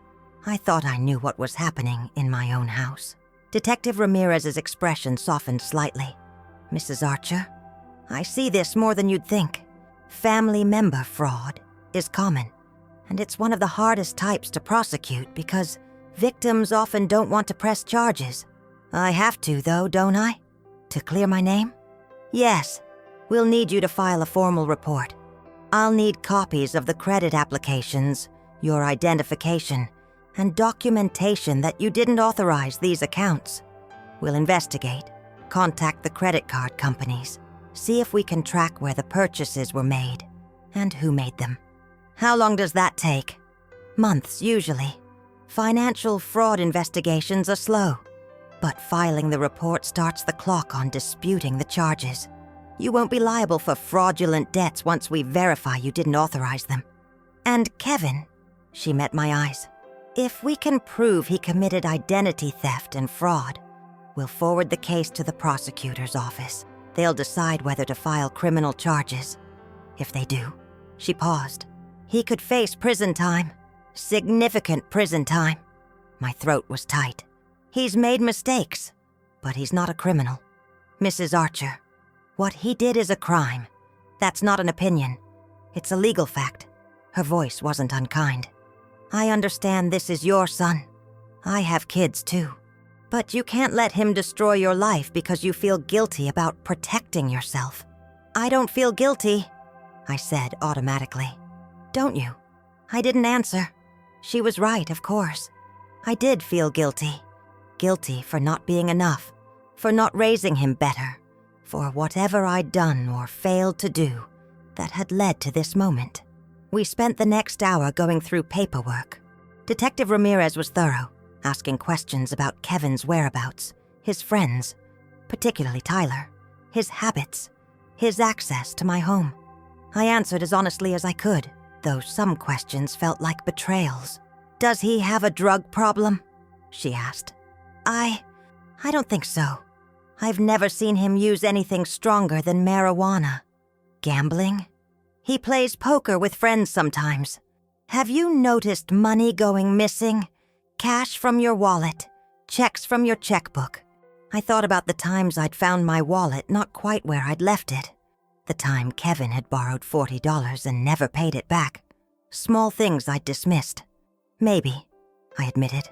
I thought I knew what was happening in my own house. Detective Ramirez's expression softened slightly. Mrs. Archer, I see this more than you'd think. Family member fraud is common, and it's one of the hardest types to prosecute because victims often don't want to press charges. I have to, though, don't I? To clear my name? Yes. We'll need you to file a formal report. I'll need copies of the credit applications, your identification, and documentation that you didn't authorize these accounts. We'll investigate, contact the credit card companies, see if we can track where the purchases were made and who made them. How long does that take? Months, usually. Financial fraud investigations are slow, but filing the report starts the clock on disputing the charges. You won't be liable for fraudulent debts once we verify you didn't authorize them. And Kevin, she met my eyes. If we can prove he committed identity theft and fraud, we'll forward the case to the prosecutor's office. They'll decide whether to file criminal charges. If they do, she paused. He could face prison time. Significant prison time. My throat was tight. He's made mistakes, but he's not a criminal. Mrs. Archer, what he did is a crime. That's not an opinion. It's a legal fact. Her voice wasn't unkind. I understand this is your son. I have kids too. But you can't let him destroy your life because you feel guilty about protecting yourself. I don't feel guilty, I said automatically. Don't you? I didn't answer. She was right, of course. I did feel guilty. Guilty for not being enough, for not raising him better, for whatever I'd done or failed to do that had led to this moment. We spent the next hour going through paperwork. Detective Ramirez was thorough, asking questions about Kevin's whereabouts, his friends, particularly Tyler, his habits, his access to my home. I answered as honestly as I could, though some questions felt like betrayals. Does he have a drug problem? She asked. I don't think so. I've never seen him use anything stronger than marijuana. Gambling? He plays poker with friends sometimes. Have you noticed money going missing? Cash from your wallet, checks from your checkbook. I thought about the times I'd found my wallet not quite where I'd left it. The time Kevin had borrowed $40 and never paid it back. Small things I'd dismissed. Maybe, I admitted.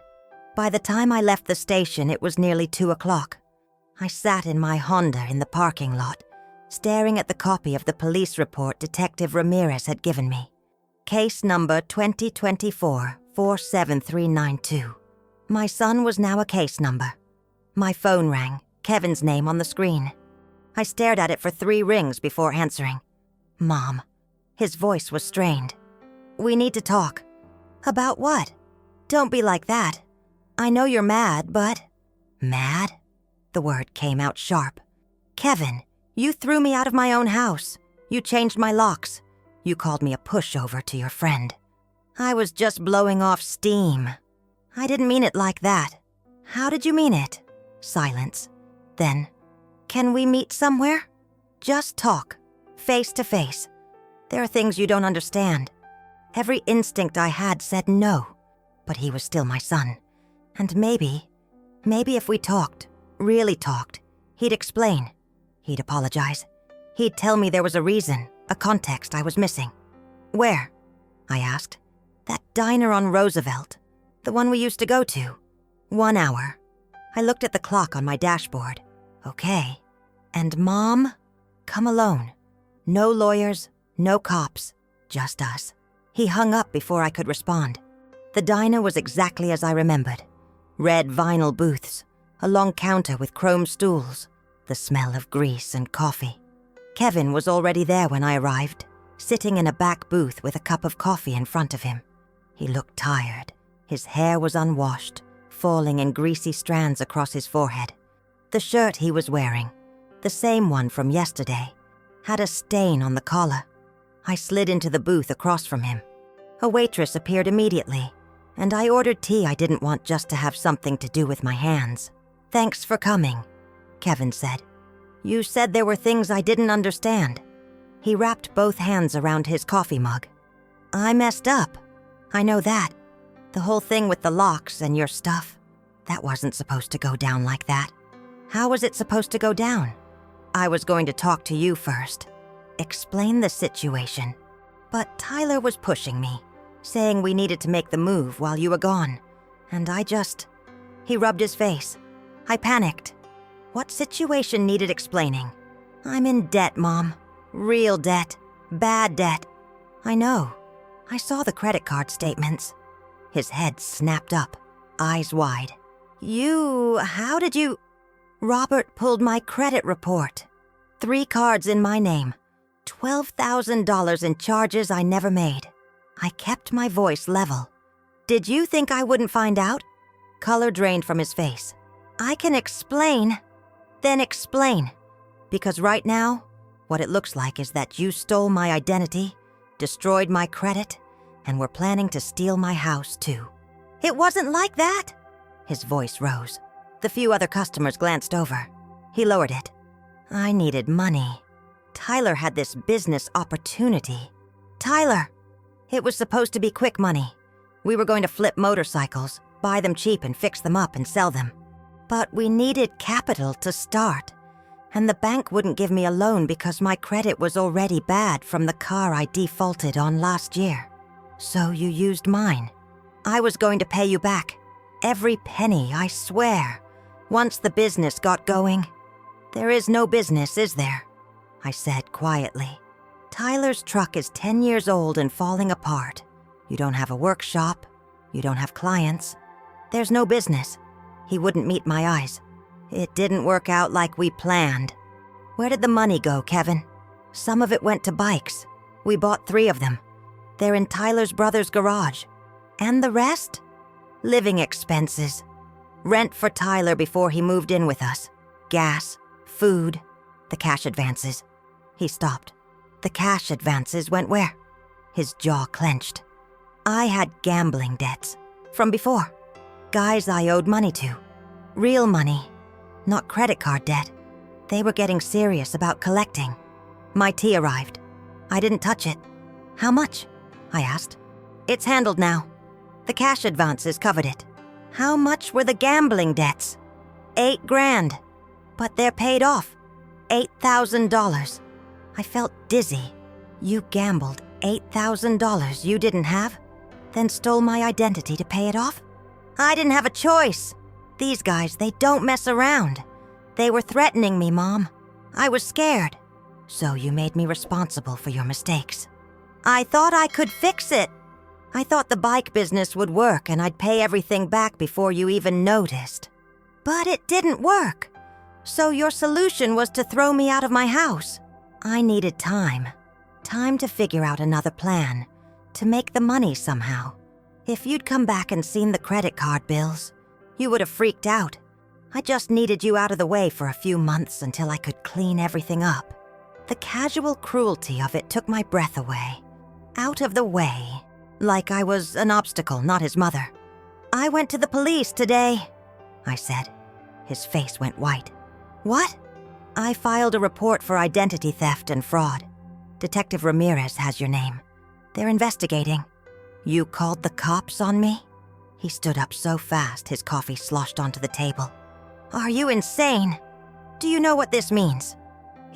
By the time I left the station, it was nearly 2 o'clock. I sat in my Honda in the parking lot, staring at the copy of the police report Detective Ramirez had given me. Case number 2024-47392. My son was now a case number. My phone rang, Kevin's name on the screen. I stared at it for 3 rings before answering. Mom. His voice was strained. We need to talk. About what? Don't be like that. I know you're mad, but... Mad? The word came out sharp. Kevin, you threw me out of my own house. You changed my locks. You called me a pushover to your friend. I was just blowing off steam. I didn't mean it like that. How did you mean it? Silence. Then, can we meet somewhere? Just talk, face to face. There are things you don't understand. Every instinct I had said no, but he was still my son. And maybe if we talked, really talked, he'd explain. He'd apologize. He'd tell me there was a reason, a context I was missing. Where? I asked. That diner on Roosevelt, the one we used to go to. 1 hour. I looked at the clock on my dashboard. Okay. And Mom? Come alone. No lawyers, no cops, just us. He hung up before I could respond. The diner was exactly as I remembered. Red vinyl booths, A long counter with chrome stools, the smell of grease and coffee. Kevin was already there when I arrived, sitting in a back booth with a cup of coffee in front of him. He looked tired. His hair was unwashed, falling in greasy strands across his forehead. The shirt he was wearing, the same one from yesterday, had a stain on the collar. I slid into the booth across from him. A waitress appeared immediately, and I ordered tea I didn't want just to have something to do with my hands. "Thanks for coming," Kevin said. "You said there were things I didn't understand." He wrapped both hands around his coffee mug. "I messed up. I know that. The whole thing with the locks and your stuff, that wasn't supposed to go down like that. How was it supposed to go down? I was going to talk to you first, explain the situation. But Tyler was pushing me, saying we needed to make the move while you were gone. And He rubbed his face. I panicked. What situation needed explaining? I'm in debt, Mom. Real debt. Bad debt. I know. I saw the credit card statements. His head snapped up, eyes wide. How did you? Robert pulled my credit report. 3 cards in my name. $12,000 in charges I never made. I kept my voice level. Did you think I wouldn't find out? Color drained from his face. I can explain. Then explain. Because right now, what it looks like is that you stole my identity, destroyed my credit, and were planning to steal my house too. It wasn't like that. His voice rose. The few other customers glanced over. He lowered it. I needed money. Tyler had this business opportunity. Tyler! It was supposed to be quick money. We were going to flip motorcycles, buy them cheap and fix them up and sell them. But we needed capital to start. And the bank wouldn't give me a loan because my credit was already bad from the car I defaulted on last year. So you used mine. I was going to pay you back. Every penny, I swear. Once the business got going. There is no business, is there? I said quietly. Tyler's truck is 10 years old and falling apart. You don't have a workshop. You don't have clients. There's no business. He wouldn't meet my eyes. It didn't work out like we planned. Where did the money go, Kevin? Some of it went to bikes. We bought 3 of them. They're in Tyler's brother's garage. And the rest? Living expenses. Rent for Tyler before he moved in with us. Gas, food, the cash advances. He stopped. The cash advances went where? His jaw clenched. I had gambling debts. From before. Guys I owed money to. Real money. Not credit card debt. They were getting serious about collecting. My tea arrived. I didn't touch it. How much? I asked. It's handled now. The cash advances covered it. How much were the gambling debts? $8 grand. But they're paid off. $8,000. I felt dizzy. You gambled $8,000 you didn't have, then stole my identity to pay it off? I didn't have a choice. These guys, they don't mess around. They were threatening me, Mom. I was scared. So you made me responsible for your mistakes. I thought I could fix it. I thought the bike business would work and I'd pay everything back before you even noticed. But it didn't work. So your solution was to throw me out of my house. I needed time. Time to figure out another plan. To make the money somehow. If you'd come back and seen the credit card bills, you would have freaked out. I just needed you out of the way for a few months until I could clean everything up. The casual cruelty of it took my breath away. Out of the way. Like I was an obstacle, not his mother. I went to the police today, I said. His face went white. What? I filed a report for identity theft and fraud. Detective Ramirez has your name. They're investigating. You called the cops on me? He stood up so fast his coffee sloshed onto the table. Are you insane? Do you know what this means?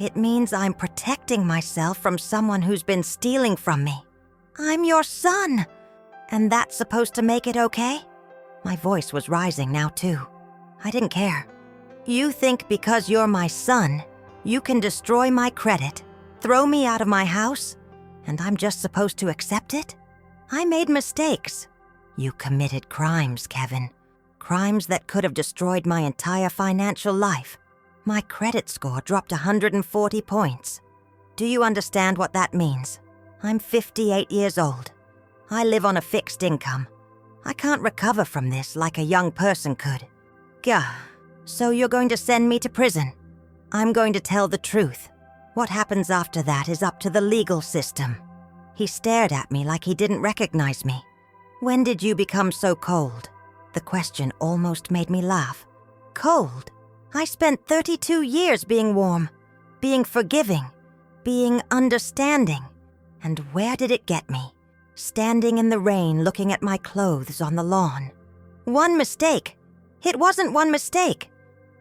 It means I'm protecting myself from someone who's been stealing from me. I'm your son. And that's supposed to make it okay? My voice was rising now too. I didn't care. You think because you're my son, you can destroy my credit, throw me out of my house, and I'm just supposed to accept it? I made mistakes. You committed crimes, Kevin. Crimes that could have destroyed my entire financial life. My credit score dropped 140 points. Do you understand what that means? I'm 58 years old. I live on a fixed income. I can't recover from this like a young person could. Gah. So you're going to send me to prison? I'm going to tell the truth. What happens after that is up to the legal system. He stared at me like he didn't recognize me. When did you become so cold? The question almost made me laugh. Cold? I spent 32 years being warm, being forgiving, being understanding. And where did it get me? Standing in the rain looking at my clothes on the lawn. One mistake. It wasn't one mistake.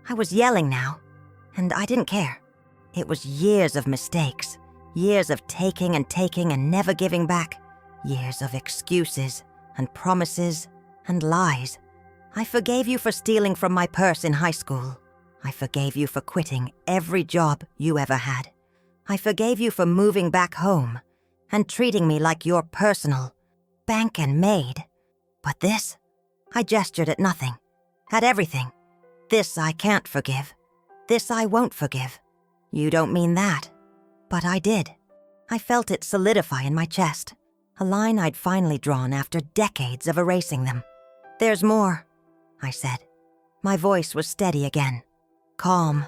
I was yelling now, and I didn't care. It was years of mistakes, years of taking and never giving back, years of excuses and promises and lies. I forgave you for stealing from my purse in high school. I forgave you for quitting every job you ever had. I forgave you for moving back home and treating me like your personal bank and maid. But this, I gestured at nothing, at everything. This I can't forgive. This I won't forgive. You don't mean that. But I did. I felt it solidify in my chest, a line I'd finally drawn after decades of erasing them. There's more, I said. My voice was steady again, calm.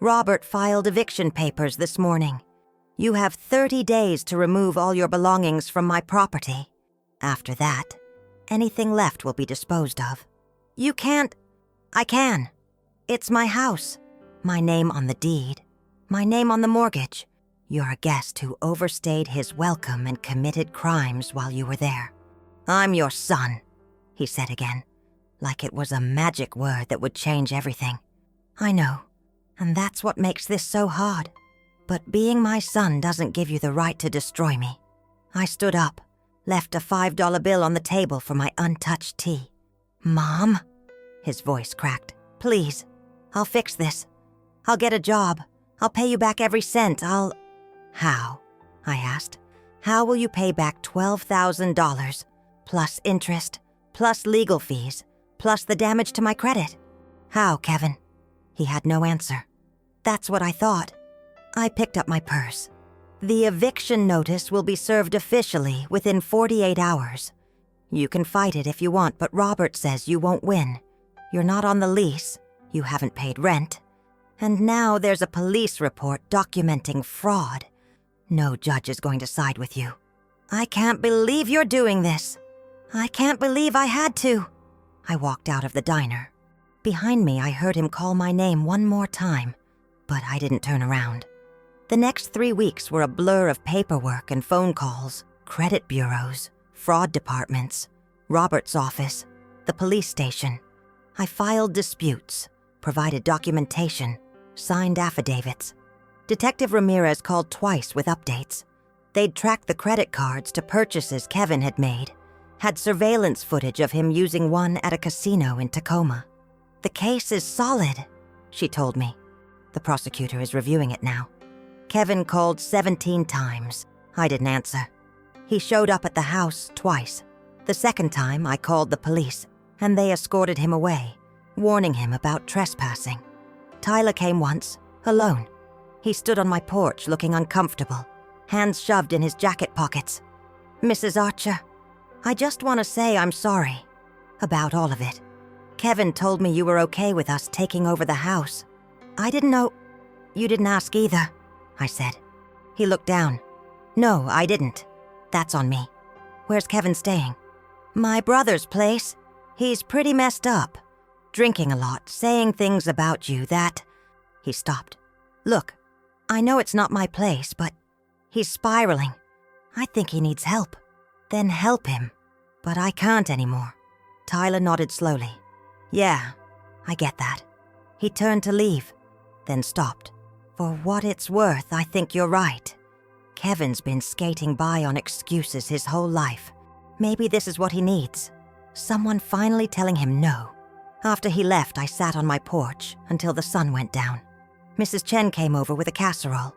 Robert filed eviction papers this morning. You have 30 days to remove all your belongings from my property. After that, anything left will be disposed of. You can't. I can. It's my house. My name on the deed. My name on the mortgage. You're a guest who overstayed his welcome and committed crimes while you were there. I'm your son, he said again, like it was a magic word that would change everything. I know, and that's what makes this so hard. But being my son doesn't give you the right to destroy me. I stood up, left a $5 bill on the table for my untouched tea. Mom? His voice cracked. Please, I'll fix this. I'll get a job. I'll pay you back every cent. How? I asked. How will you pay back $12,000, plus interest, plus legal fees, plus the damage to my credit? How, Kevin? He had no answer. That's what I thought. I picked up my purse. The eviction notice will be served officially within 48 hours. You can fight it if you want, but Robert says you won't win. You're not on the lease. You haven't paid rent. And now there's a police report documenting fraud. No judge is going to side with you. I can't believe you're doing this. I can't believe I had to. I walked out of the diner. Behind me, I heard him call my name one more time, but I didn't turn around. The next 3 weeks were a blur of paperwork and phone calls, credit bureaus, fraud departments, Robert's office, the police station. I filed disputes, provided documentation, signed affidavits. Detective Ramirez called twice with updates. They'd tracked the credit cards to purchases Kevin had made, had surveillance footage of him using one at a casino in Tacoma. The case is solid, she told me. The prosecutor is reviewing it now. Kevin called 17 times. I didn't answer. He showed up at the house twice. The second time, I called the police, and they escorted him away, warning him about trespassing. Tyler came once, alone. He stood on my porch looking uncomfortable, hands shoved in his jacket pockets. Mrs. Archer, I just want to say I'm sorry about all of it. Kevin told me you were okay with us taking over the house. I didn't know. You didn't ask either, I said. He looked down. No, I didn't. That's on me. Where's Kevin staying? My brother's place. He's pretty messed up. Drinking a lot, saying things about you that... He stopped. Look, I know it's not my place, but he's spiraling. I think he needs help. Then help him. But I can't anymore. Tyler nodded slowly. Yeah, I get that. He turned to leave, then stopped. For what it's worth, I think you're right. Kevin's been skating by on excuses his whole life. Maybe this is what he needs. Someone finally telling him no. After he left, I sat on my porch until the sun went down. Mrs. Chen came over with a casserole.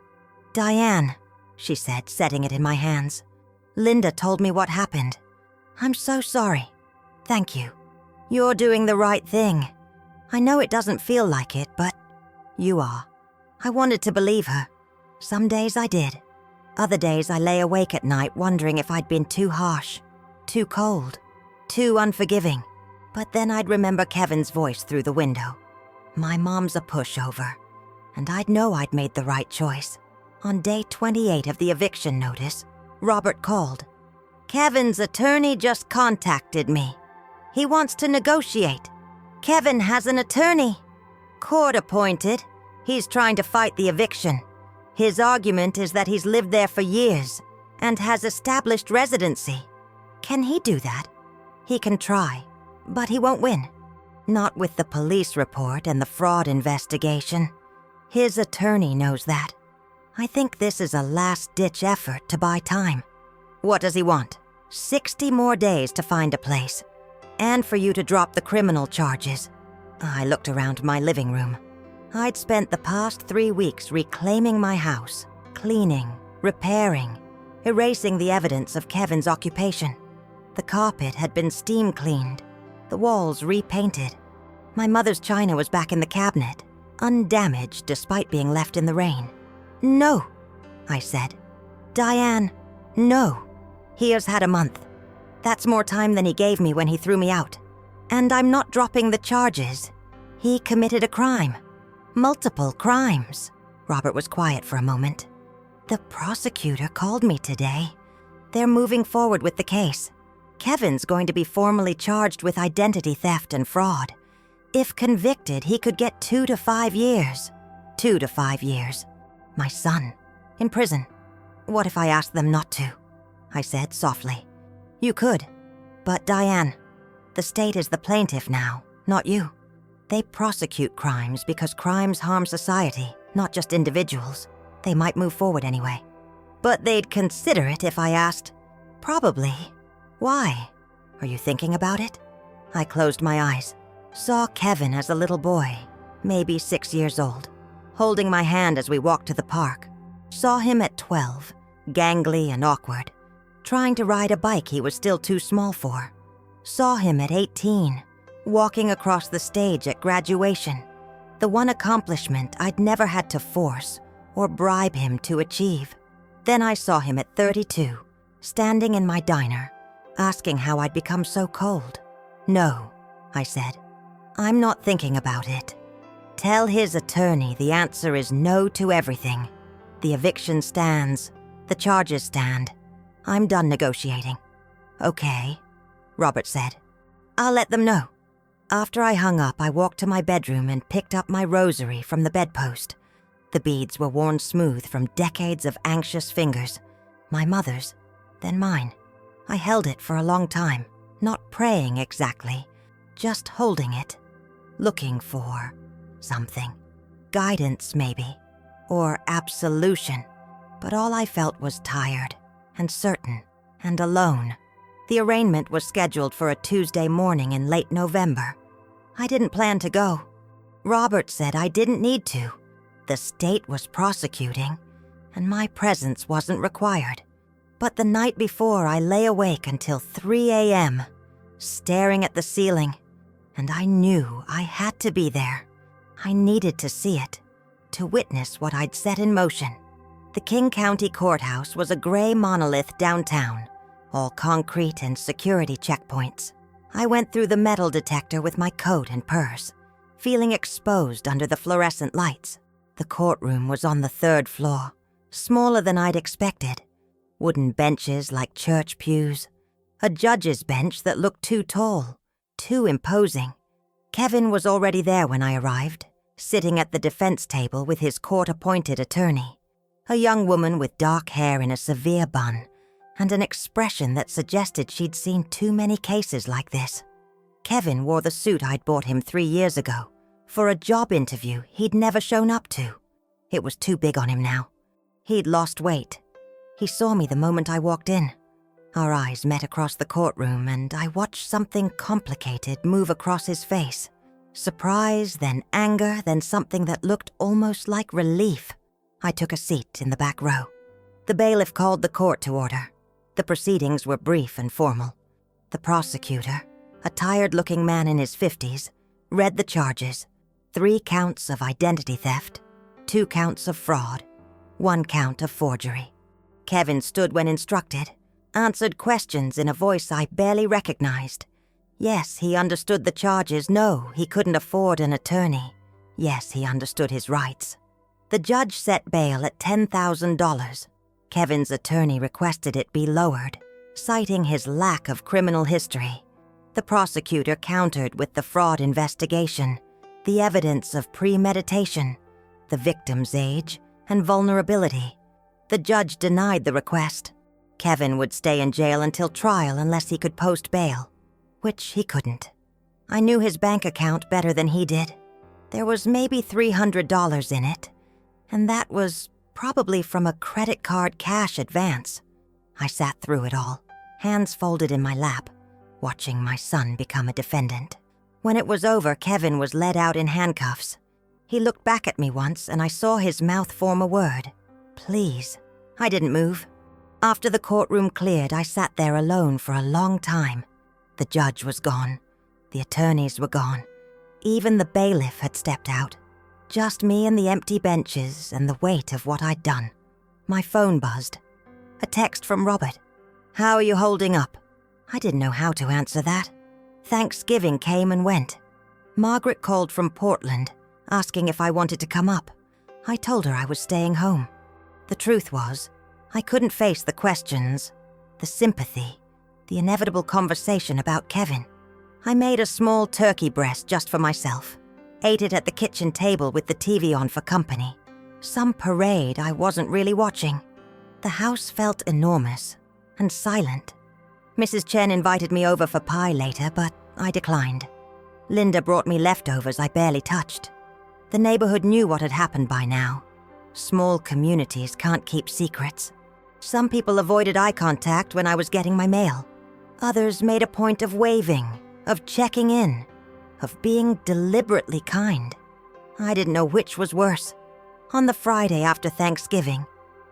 Diane, she said, setting it in my hands. Linda told me what happened. I'm so sorry. Thank you. You're doing the right thing. I know it doesn't feel like it, but you are. I wanted to believe her. Some days I did. Other days I lay awake at night wondering if I'd been too harsh, too cold, too unforgiving. But then I'd remember Kevin's voice through the window. My mom's a pushover, and I'd know I'd made the right choice. On day 28 of the eviction notice, Robert called. Kevin's attorney just contacted me. He wants to negotiate. Kevin has an attorney. Court appointed. He's trying to fight the eviction. His argument is that he's lived there for years and has established residency. Can he do that? He can try, but he won't win. Not with the police report and the fraud investigation. His attorney knows that. I think this is a last-ditch effort to buy time. What does he want? 60 more days to find a place. And for you to drop the criminal charges. I looked around my living room. I'd spent the past 3 weeks reclaiming my house, cleaning, repairing, erasing the evidence of Kevin's occupation. The carpet had been steam cleaned, the walls repainted. My mother's china was back in the cabinet, undamaged despite being left in the rain. No, I said. Diane, no. He has had a month. That's more time than he gave me when he threw me out. And I'm not dropping the charges. He committed a crime. Multiple crimes. Robert was quiet for a moment. The prosecutor called me today. They're moving forward with the case. Kevin's going to be formally charged with identity theft and fraud. If convicted, he could get 2 to 5 years. 2 to 5 years. My son, in prison. What if I asked them not to? I said softly. You could. But Diane, the state is the plaintiff now, not you. They prosecute crimes because crimes harm society, not just individuals. They might move forward anyway. But they'd consider it if I asked. Probably. Why? Are you thinking about it? I closed my eyes. Saw Kevin as a little boy, maybe 6 years old, holding my hand as we walked to the park. Saw him at 12, gangly and awkward, trying to ride a bike he was still too small for. Saw him at 18, walking across the stage at graduation, the one accomplishment I'd never had to force or bribe him to achieve. Then I saw him at 32, standing in my diner, asking how I'd become so cold. No, I said. I'm not thinking about it. Tell his attorney the answer is no to everything. The eviction stands. The charges stand. I'm done negotiating. Okay, Robert said. I'll let them know. After I hung up, I walked to my bedroom and picked up my rosary from the bedpost. The beads were worn smooth from decades of anxious fingers. My mother's, then mine. I held it for a long time, not praying exactly, just holding it, looking for something. Guidance, maybe, or absolution. But all I felt was tired and certain and alone. The arraignment was scheduled for a Tuesday morning in late November. I didn't plan to go. Robert said I didn't need to. The state was prosecuting, and my presence wasn't required. But the night before, I lay awake until 3 a.m., staring at the ceiling, and I knew I had to be there. I needed to see it, to witness what I'd set in motion. The King County Courthouse was a gray monolith downtown, all concrete and security checkpoints. I went through the metal detector with my coat and purse, feeling exposed under the fluorescent lights. The courtroom was on the 3rd floor, smaller than I'd expected. Wooden benches like church pews. A judge's bench that looked too tall, too imposing. Kevin was already there when I arrived, sitting at the defense table with his court-appointed attorney. A young woman with dark hair in a severe bun, and an expression that suggested she'd seen too many cases like this. Kevin wore the suit I'd bought him 3 years ago, for a job interview he'd never shown up to. It was too big on him now. He'd lost weight. He saw me the moment I walked in. Our eyes met across the courtroom, and I watched something complicated move across his face. Surprise, then anger, then something that looked almost like relief. I took a seat in the back row. The bailiff called the court to order. The proceedings were brief and formal. The prosecutor, a tired-looking man in his 50s, read the charges: 3 counts of identity theft, 2 counts of fraud, 1 count of forgery. Kevin stood when instructed, answered questions in a voice I barely recognized. Yes, he understood the charges. No, he couldn't afford an attorney. Yes, he understood his rights. The judge set bail at $10,000. Kevin's attorney requested it be lowered, citing his lack of criminal history. The prosecutor countered with the fraud investigation, the evidence of premeditation, the victim's age, and vulnerability. The judge denied the request. Kevin would stay in jail until trial unless he could post bail, which he couldn't. I knew his bank account better than he did. There was maybe $300 in it, and that was probably from a credit card cash advance. I sat through it all, hands folded in my lap, watching my son become a defendant. When it was over, Kevin was led out in handcuffs. He looked back at me once, and I saw his mouth form a word: "Please." I didn't move. After the courtroom cleared, I sat there alone for a long time. The judge was gone. The attorneys were gone. Even the bailiff had stepped out. Just me and the empty benches and the weight of what I'd done. My phone buzzed. A text from Robert. "How are you holding up?" I didn't know how to answer that. Thanksgiving came and went. Margaret called from Portland, asking if I wanted to come up. I told her I was staying home. The truth was, I couldn't face the questions, the sympathy, the inevitable conversation about Kevin. I made a small turkey breast just for myself, ate it at the kitchen table with the TV on for company. Some parade I wasn't really watching. The house felt enormous and silent. Mrs. Chen invited me over for pie later, but I declined. Linda brought me leftovers I barely touched. The neighborhood knew what had happened by now. Small communities can't keep secrets. Some people avoided eye contact when I was getting my mail. Others made a point of waving, of checking in, of being deliberately kind. I didn't know which was worse. On the Friday after Thanksgiving,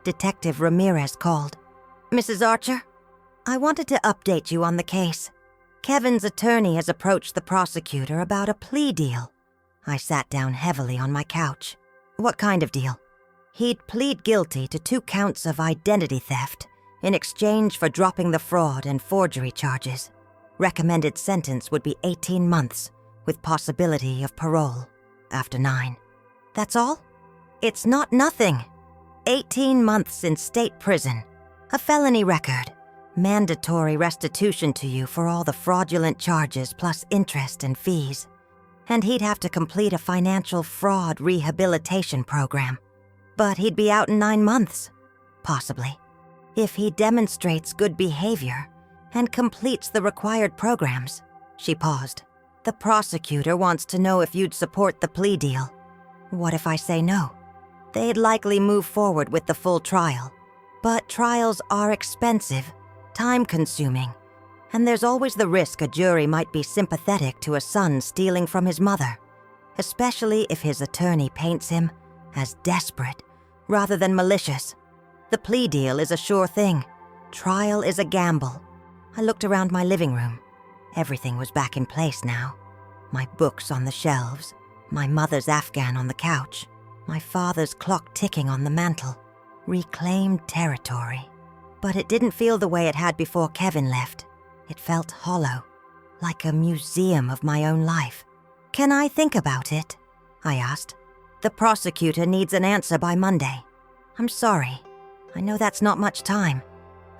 Detective Ramirez called. "Mrs. Archer, I wanted to update you on the case. Kevin's attorney has approached the prosecutor about a plea deal." I sat down heavily on my couch. "What kind of deal?" "He'd plead guilty to 2 counts of identity theft in exchange for dropping the fraud and forgery charges. Recommended sentence would be 18 months, with possibility of parole after 9. "That's all?" "It's not nothing. 18 months in state prison, a felony record, mandatory restitution to you for all the fraudulent charges plus interest and fees. And he'd have to complete a financial fraud rehabilitation program. But he'd be out in 9 months, possibly, if he demonstrates good behavior and completes the required programs." She paused. "The prosecutor wants to know if you'd support the plea deal." "What if I say no?" "They'd likely move forward with the full trial. But trials are expensive, time-consuming, and there's always the risk a jury might be sympathetic to a son stealing from his mother, especially if his attorney paints him as desperate rather than malicious. The plea deal is a sure thing. Trial is a gamble." I looked around my living room. Everything was back in place now. My books on the shelves, my mother's Afghan on the couch, my father's clock ticking on the mantel. Reclaimed territory. But it didn't feel the way it had before Kevin left. It felt hollow, like a museum of my own life. "Can I think about it?" I asked. "The prosecutor needs an answer by Monday." "I'm sorry. I know that's not much time."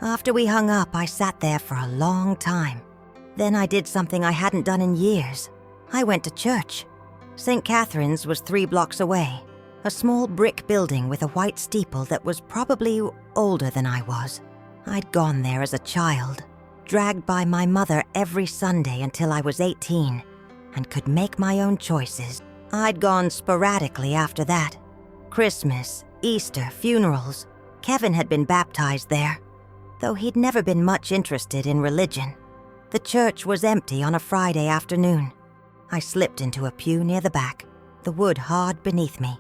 After we hung up, I sat there for a long time. Then I did something I hadn't done in years. I went to church. St. Catherine's was 3 blocks away, a small brick building with a white steeple that was probably older than I was. I'd gone there as a child, dragged by my mother every Sunday until I was 18, and could make my own choices. I'd gone sporadically after that. Christmas, Easter, funerals. Kevin had been baptized there, though he'd never been much interested in religion. The church was empty on a Friday afternoon. I slipped into a pew near the back, the wood hard beneath me,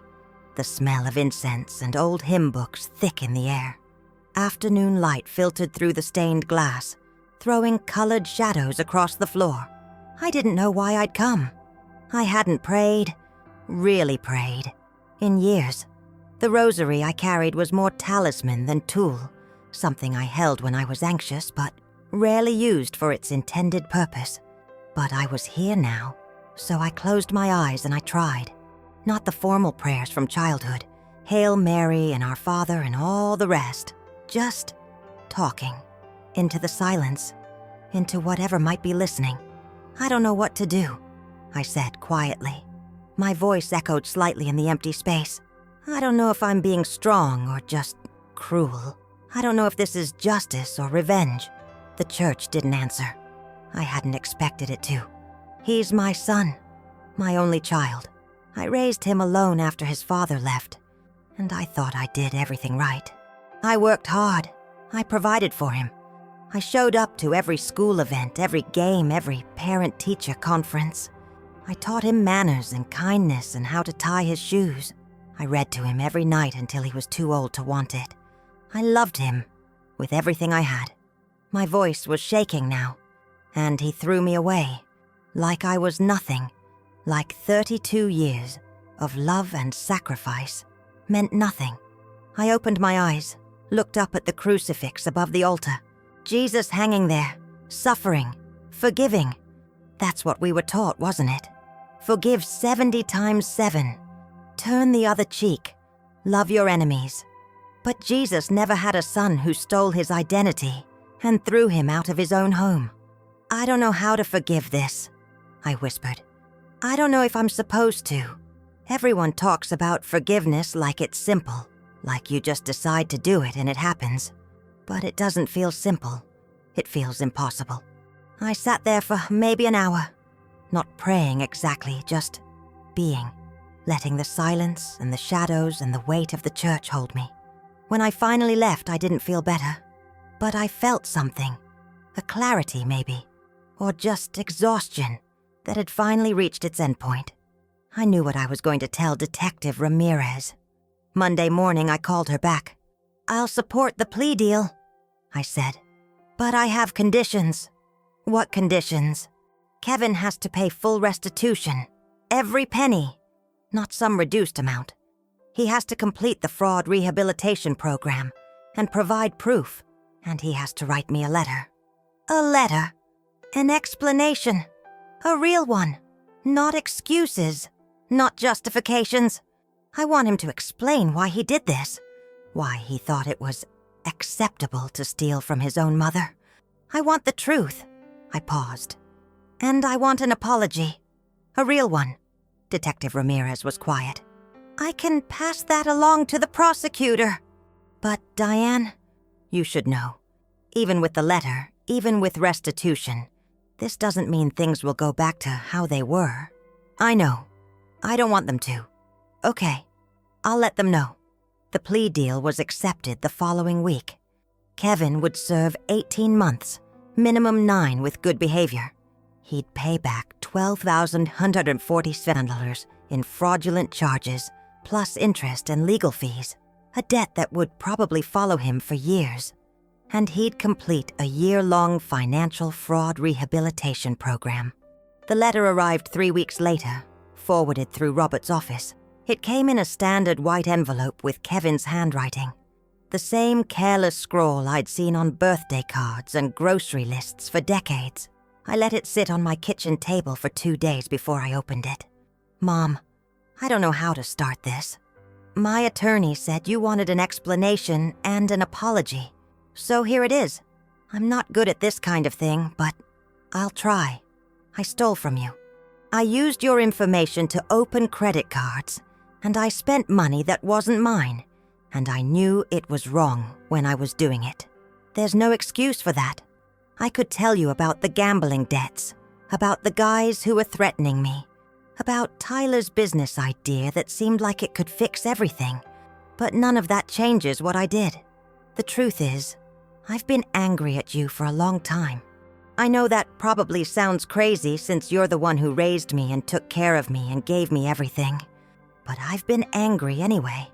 the smell of incense and old hymn books thick in the air. Afternoon light filtered through the stained glass, throwing colored shadows across the floor. I didn't know why I'd come. I hadn't prayed, really prayed, in years. The rosary I carried was more talisman than tool, something I held when I was anxious but rarely used for its intended purpose. But I was here now, so I closed my eyes and I tried. Not the formal prayers from childhood, Hail Mary and Our Father and all the rest. Just talking. Into the silence. Into whatever might be listening. I don't know what to do, I said quietly. My voice echoed slightly in the empty space. I don't know if I'm being strong or just cruel. I don't know if this is justice or revenge. The church didn't answer. I hadn't expected it to. He's my son, my only child. I raised him alone after his father left, and I thought I did everything right. I worked hard. I provided for him. I showed up to every school event, every game, every parent-teacher conference. I taught him manners and kindness and how to tie his shoes. I read to him every night until he was too old to want it. I loved him with everything I had. My voice was shaking now, and he threw me away, like I was nothing, like 32 years of love and sacrifice meant nothing. I opened my eyes, looked up at the crucifix above the altar. Jesus hanging there, suffering, forgiving. That's what we were taught, wasn't it? Forgive 70 times 7. Turn the other cheek. Love your enemies. But Jesus never had a son who stole his identity and threw him out of his own home. I don't know how to forgive this, I whispered. I don't know if I'm supposed to. Everyone talks about forgiveness like it's simple, like you just decide to do it and it happens. But it doesn't feel simple. It feels impossible. I sat there for maybe an hour, not praying exactly, just being, letting the silence and the shadows and the weight of the church hold me. When I finally left, I didn't feel better, but I felt something, a clarity maybe, or just exhaustion that had finally reached its endpoint. I knew what I was going to tell Detective Ramirez. Monday morning, I called her back. I'll support the plea deal, I said, but I have conditions. What conditions? Kevin has to pay full restitution, every penny, not some reduced amount. He has to complete the fraud rehabilitation program and provide proof, and he has to write me a letter. A letter? An explanation. A real one. Not excuses. Not justifications. I want him to explain why he did this. Why he thought it was acceptable to steal from his own mother. I want the truth. I paused. And I want an apology. A real one. Detective Ramirez was quiet. I can pass that along to the prosecutor. But, Diane, you should know. Even with the letter, even with restitution, this doesn't mean things will go back to how they were. I know. I don't want them to. Okay. I'll let them know. The plea deal was accepted the following week. Kevin would serve 18 months, minimum 9 with good behavior. He'd pay back $12,147 in fraudulent charges, plus interest and legal fees, a debt that would probably follow him for years. And he'd complete a year-long financial fraud rehabilitation program. The letter arrived 3 weeks later, forwarded through Robert's office. It came in a standard white envelope with Kevin's handwriting. The same careless scrawl I'd seen on birthday cards and grocery lists for decades. I let it sit on my kitchen table for 2 days before I opened it. Mom, I don't know how to start this. My attorney said you wanted an explanation and an apology. So here it is. I'm not good at this kind of thing, but I'll try. I stole from you. I used your information to open credit cards, and I spent money that wasn't mine, and I knew it was wrong when I was doing it. There's no excuse for that. I could tell you about the gambling debts, about the guys who were threatening me, about Tyler's business idea that seemed like it could fix everything, but none of that changes what I did. The truth is, I've been angry at you for a long time. I know that probably sounds crazy since you're the one who raised me and took care of me and gave me everything. But I've been angry anyway.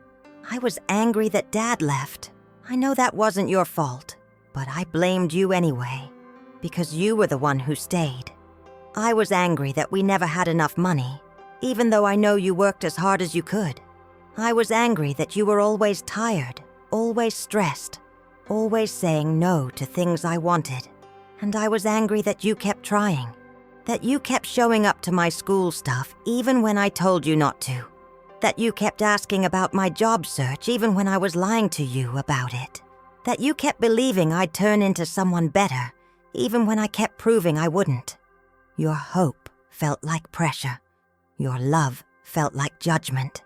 I was angry that Dad left. I know that wasn't your fault, but I blamed you anyway, because you were the one who stayed. I was angry that we never had enough money, even though I know you worked as hard as you could. I was angry that you were always tired, always stressed, always saying no to things I wanted. And I was angry that you kept trying, that you kept showing up to my school stuff even when I told you not to, that you kept asking about my job search even when I was lying to you about it, that you kept believing I'd turn into someone better even when I kept proving I wouldn't. Your hope felt like pressure. Your love felt like judgment,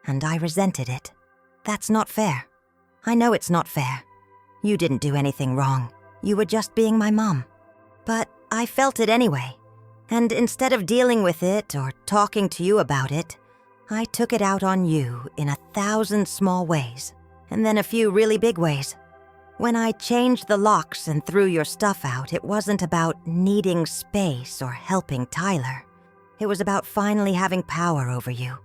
and I resented it. That's not fair. I know it's not fair. You didn't do anything wrong. You were just being my mom. But I felt it anyway, and instead of dealing with it or talking to you about it, I took it out on you in 1,000 small ways, and then a few really big ways. When I changed the locks and threw your stuff out, it wasn't about needing space or helping Tyler. It was about finally having power over you,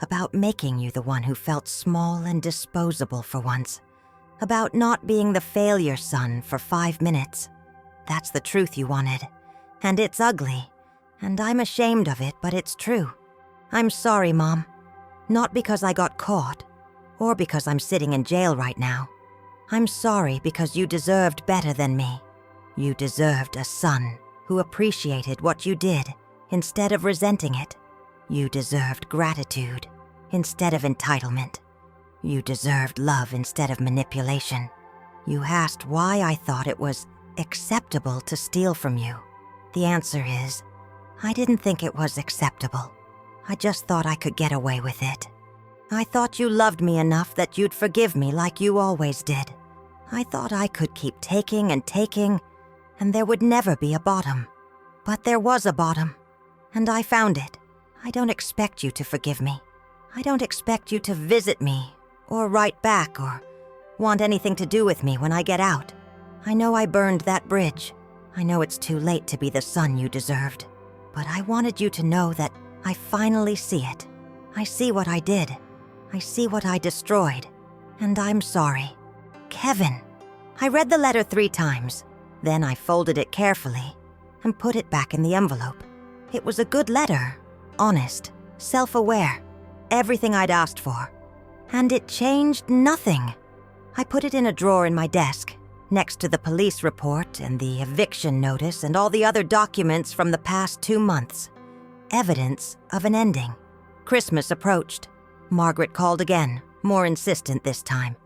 about making you the one who felt small and disposable for once, about not being the failure son for 5 minutes. That's the truth you wanted, and it's ugly, and I'm ashamed of it, but it's true. I'm sorry, Mom. Not because I got caught, or because I'm sitting in jail right now. I'm sorry because you deserved better than me. You deserved a son who appreciated what you did instead of resenting it. You deserved gratitude instead of entitlement. You deserved love instead of manipulation. You asked why I thought it was acceptable to steal from you. The answer is, I didn't think it was acceptable. I just thought I could get away with it. I thought you loved me enough that you'd forgive me like you always did. I thought I could keep taking and taking, and there would never be a bottom. But there was a bottom, and I found it. I don't expect you to forgive me. I don't expect you to visit me, or write back, or want anything to do with me when I get out. I know I burned that bridge. I know it's too late to be the son you deserved. But I wanted you to know that I finally see it. I see what I did. I see what I destroyed. And I'm sorry. Kevin. I read the letter 3 times. Then I folded it carefully and put it back in the envelope. It was a good letter. Honest. Self-aware. Everything I'd asked for. And it changed nothing. I put it in a drawer in my desk, next to the police report and the eviction notice and all the other documents from the past 2 months. Evidence of an ending. Christmas approached. Margaret called again, more insistent this time.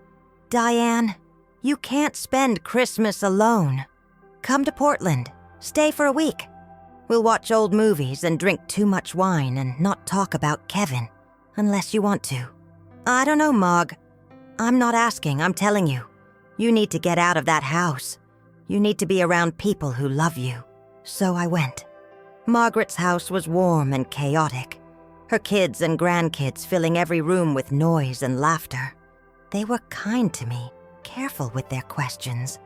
Diane, you can't spend Christmas alone. Come to Portland. Stay for a week. We'll watch old movies and drink too much wine and not talk about Kevin, unless you want to. I don't know, Marg. I'm not asking, I'm telling you. You need to get out of that house. You need to be around people who love you. So I went. Margaret's house was warm and chaotic. Her kids and grandkids filling every room with noise and laughter. They were kind to me, careful with their questions,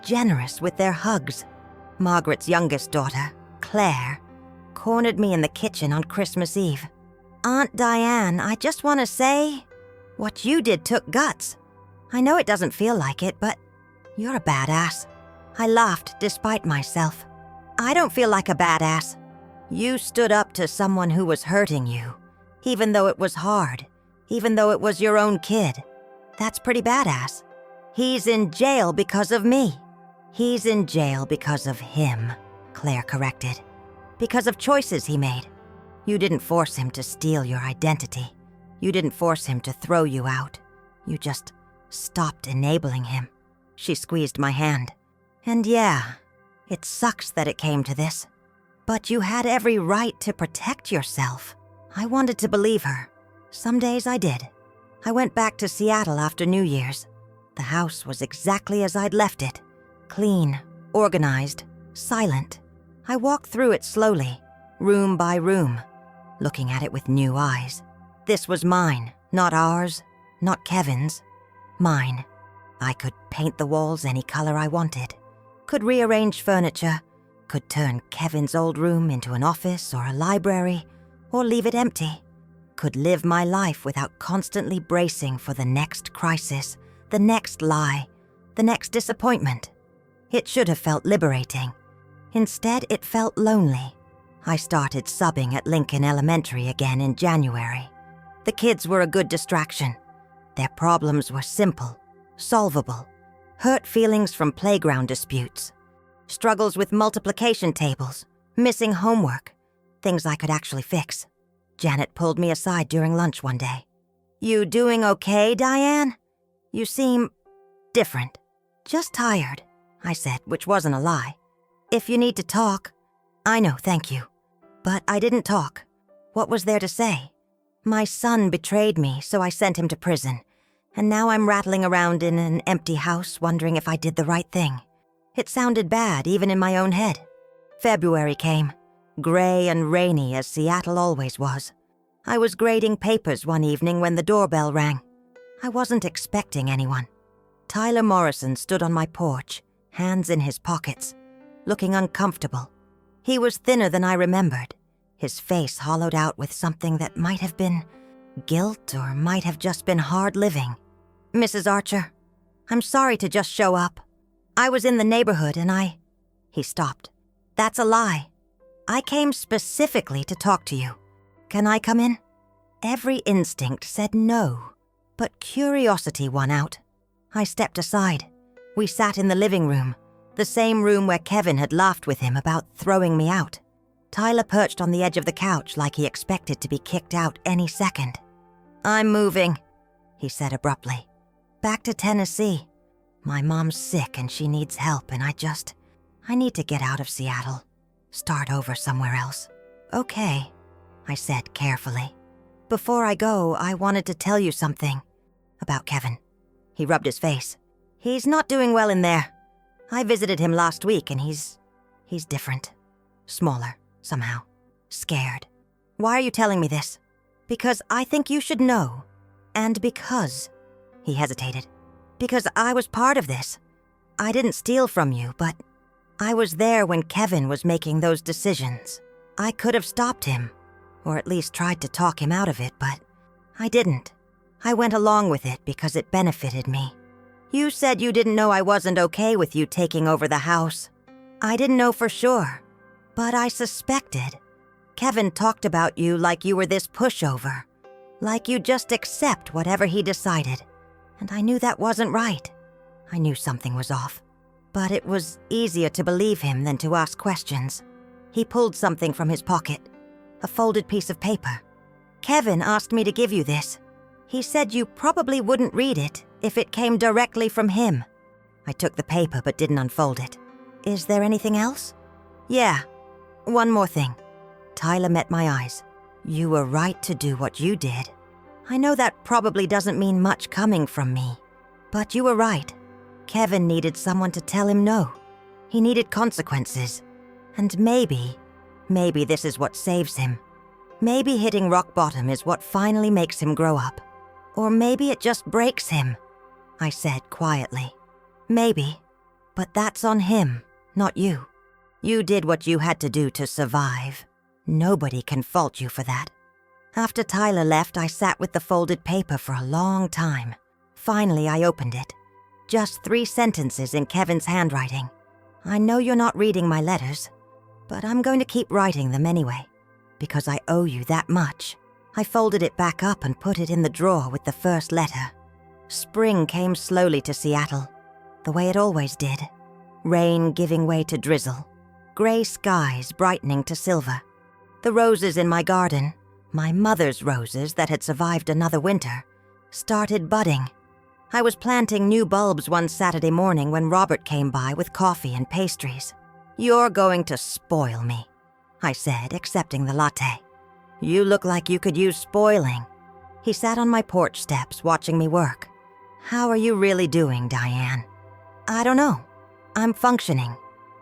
generous with their hugs. Margaret's youngest daughter, Claire, cornered me in the kitchen on Christmas Eve. Aunt Diane, I just want to say, what you did took guts. I know it doesn't feel like it, but you're a badass. I laughed despite myself. I don't feel like a badass. You stood up to someone who was hurting you, even though it was hard, even though it was your own kid. That's pretty badass. He's in jail because of me. He's in jail because of him, Claire corrected. Because of choices he made. You didn't force him to steal your identity. You didn't force him to throw you out. You just stopped enabling him. She squeezed my hand. And yeah, it sucks that it came to this. But you had every right to protect yourself. I wanted to believe her. Some days I did. I went back to Seattle after New Year's. The house was exactly as I'd left it. Clean, organized, silent. I walked through it slowly, room by room, looking at it with new eyes. This was mine, not ours, not Kevin's. Mine. I could paint the walls any color I wanted, could rearrange furniture, could turn Kevin's old room into an office or a library, or leave it empty. Could live my life without constantly bracing for the next crisis, the next lie, the next disappointment. It should have felt liberating. Instead, it felt lonely. I started subbing at Lincoln Elementary again in January. The kids were a good distraction. Their problems were simple, solvable. Hurt feelings from playground disputes. Struggles with multiplication tables, missing homework. Things I could actually fix. Janet pulled me aside during lunch one day. "You doing okay, Diane? You seem different." "Just tired," I said, which wasn't a lie. "If you need to talk." "I know, thank you." But I didn't talk. What was there to say? My son betrayed me, so I sent him to prison. And now I'm rattling around in an empty house wondering if I did the right thing. It sounded bad, even in my own head. February came, gray and rainy as Seattle always was. I was grading papers one evening when the doorbell rang. I wasn't expecting anyone. Tyler Morrison stood on my porch, hands in his pockets, looking uncomfortable. He was thinner than I remembered, his face hollowed out with something that might have been guilt or might have just been hard living. "Mrs. Archer, I'm sorry to just show up. I was in the neighborhood and He stopped. "That's a lie. I came specifically to talk to you. Can I come in?" Every instinct said no, but curiosity won out. I stepped aside. We sat in the living room, the same room where Kevin had laughed with him about throwing me out. Tyler perched on the edge of the couch like he expected to be kicked out any second. "I'm moving," he said abruptly. "Back to Tennessee. My mom's sick and she needs help and I need to get out of Seattle. Start over somewhere else." "Okay," I said carefully. "Before I go, I wanted to tell you something about Kevin." He rubbed his face. "He's not doing well in there. I visited him last week and he's different. Smaller, somehow. Scared. Why are you telling me this?" "Because I think you should know. And because," he hesitated, "because I was part of this. I didn't steal from you, but I was there when Kevin was making those decisions. I could have stopped him, or at least tried to talk him out of it, but I didn't. I went along with it because it benefited me. You said you didn't know I wasn't okay with you taking over the house. I didn't know for sure, but I suspected. Kevin talked about you like you were this pushover, like you just accept whatever he decided, and I knew that wasn't right. I knew something was off, but it was easier to believe him than to ask questions." He pulled something from his pocket, a folded piece of paper. "Kevin asked me to give you this. He said you probably wouldn't read it if it came directly from him." I took the paper but didn't unfold it. "Is there anything else?" "Yeah, one more thing." Tyler met my eyes. "You were right to do what you did. I know that probably doesn't mean much coming from me, but you were right. Kevin needed someone to tell him no. He needed consequences. And maybe this is what saves him. Maybe hitting rock bottom is what finally makes him grow up. Or maybe it just breaks him," I said quietly. "Maybe, but that's on him, not you. You did what you had to do to survive. Nobody can fault you for that." After Tyler left, I sat with the folded paper for a long time. Finally, I opened it. Just 3 sentences in Kevin's handwriting. "I know you're not reading my letters, but I'm going to keep writing them anyway, because I owe you that much." I folded it back up and put it in the drawer with the first letter. Spring came slowly to Seattle, the way it always did. Rain giving way to drizzle. Gray skies brightening to silver. The roses in my garden, my mother's roses that had survived another winter, started budding. I was planting new bulbs one Saturday morning when Robert came by with coffee and pastries. "You're going to spoil me," I said, accepting the latte. "You look like you could use spoiling." He sat on my porch steps watching me work. "How are you really doing, Diane?" "I don't know. I'm functioning.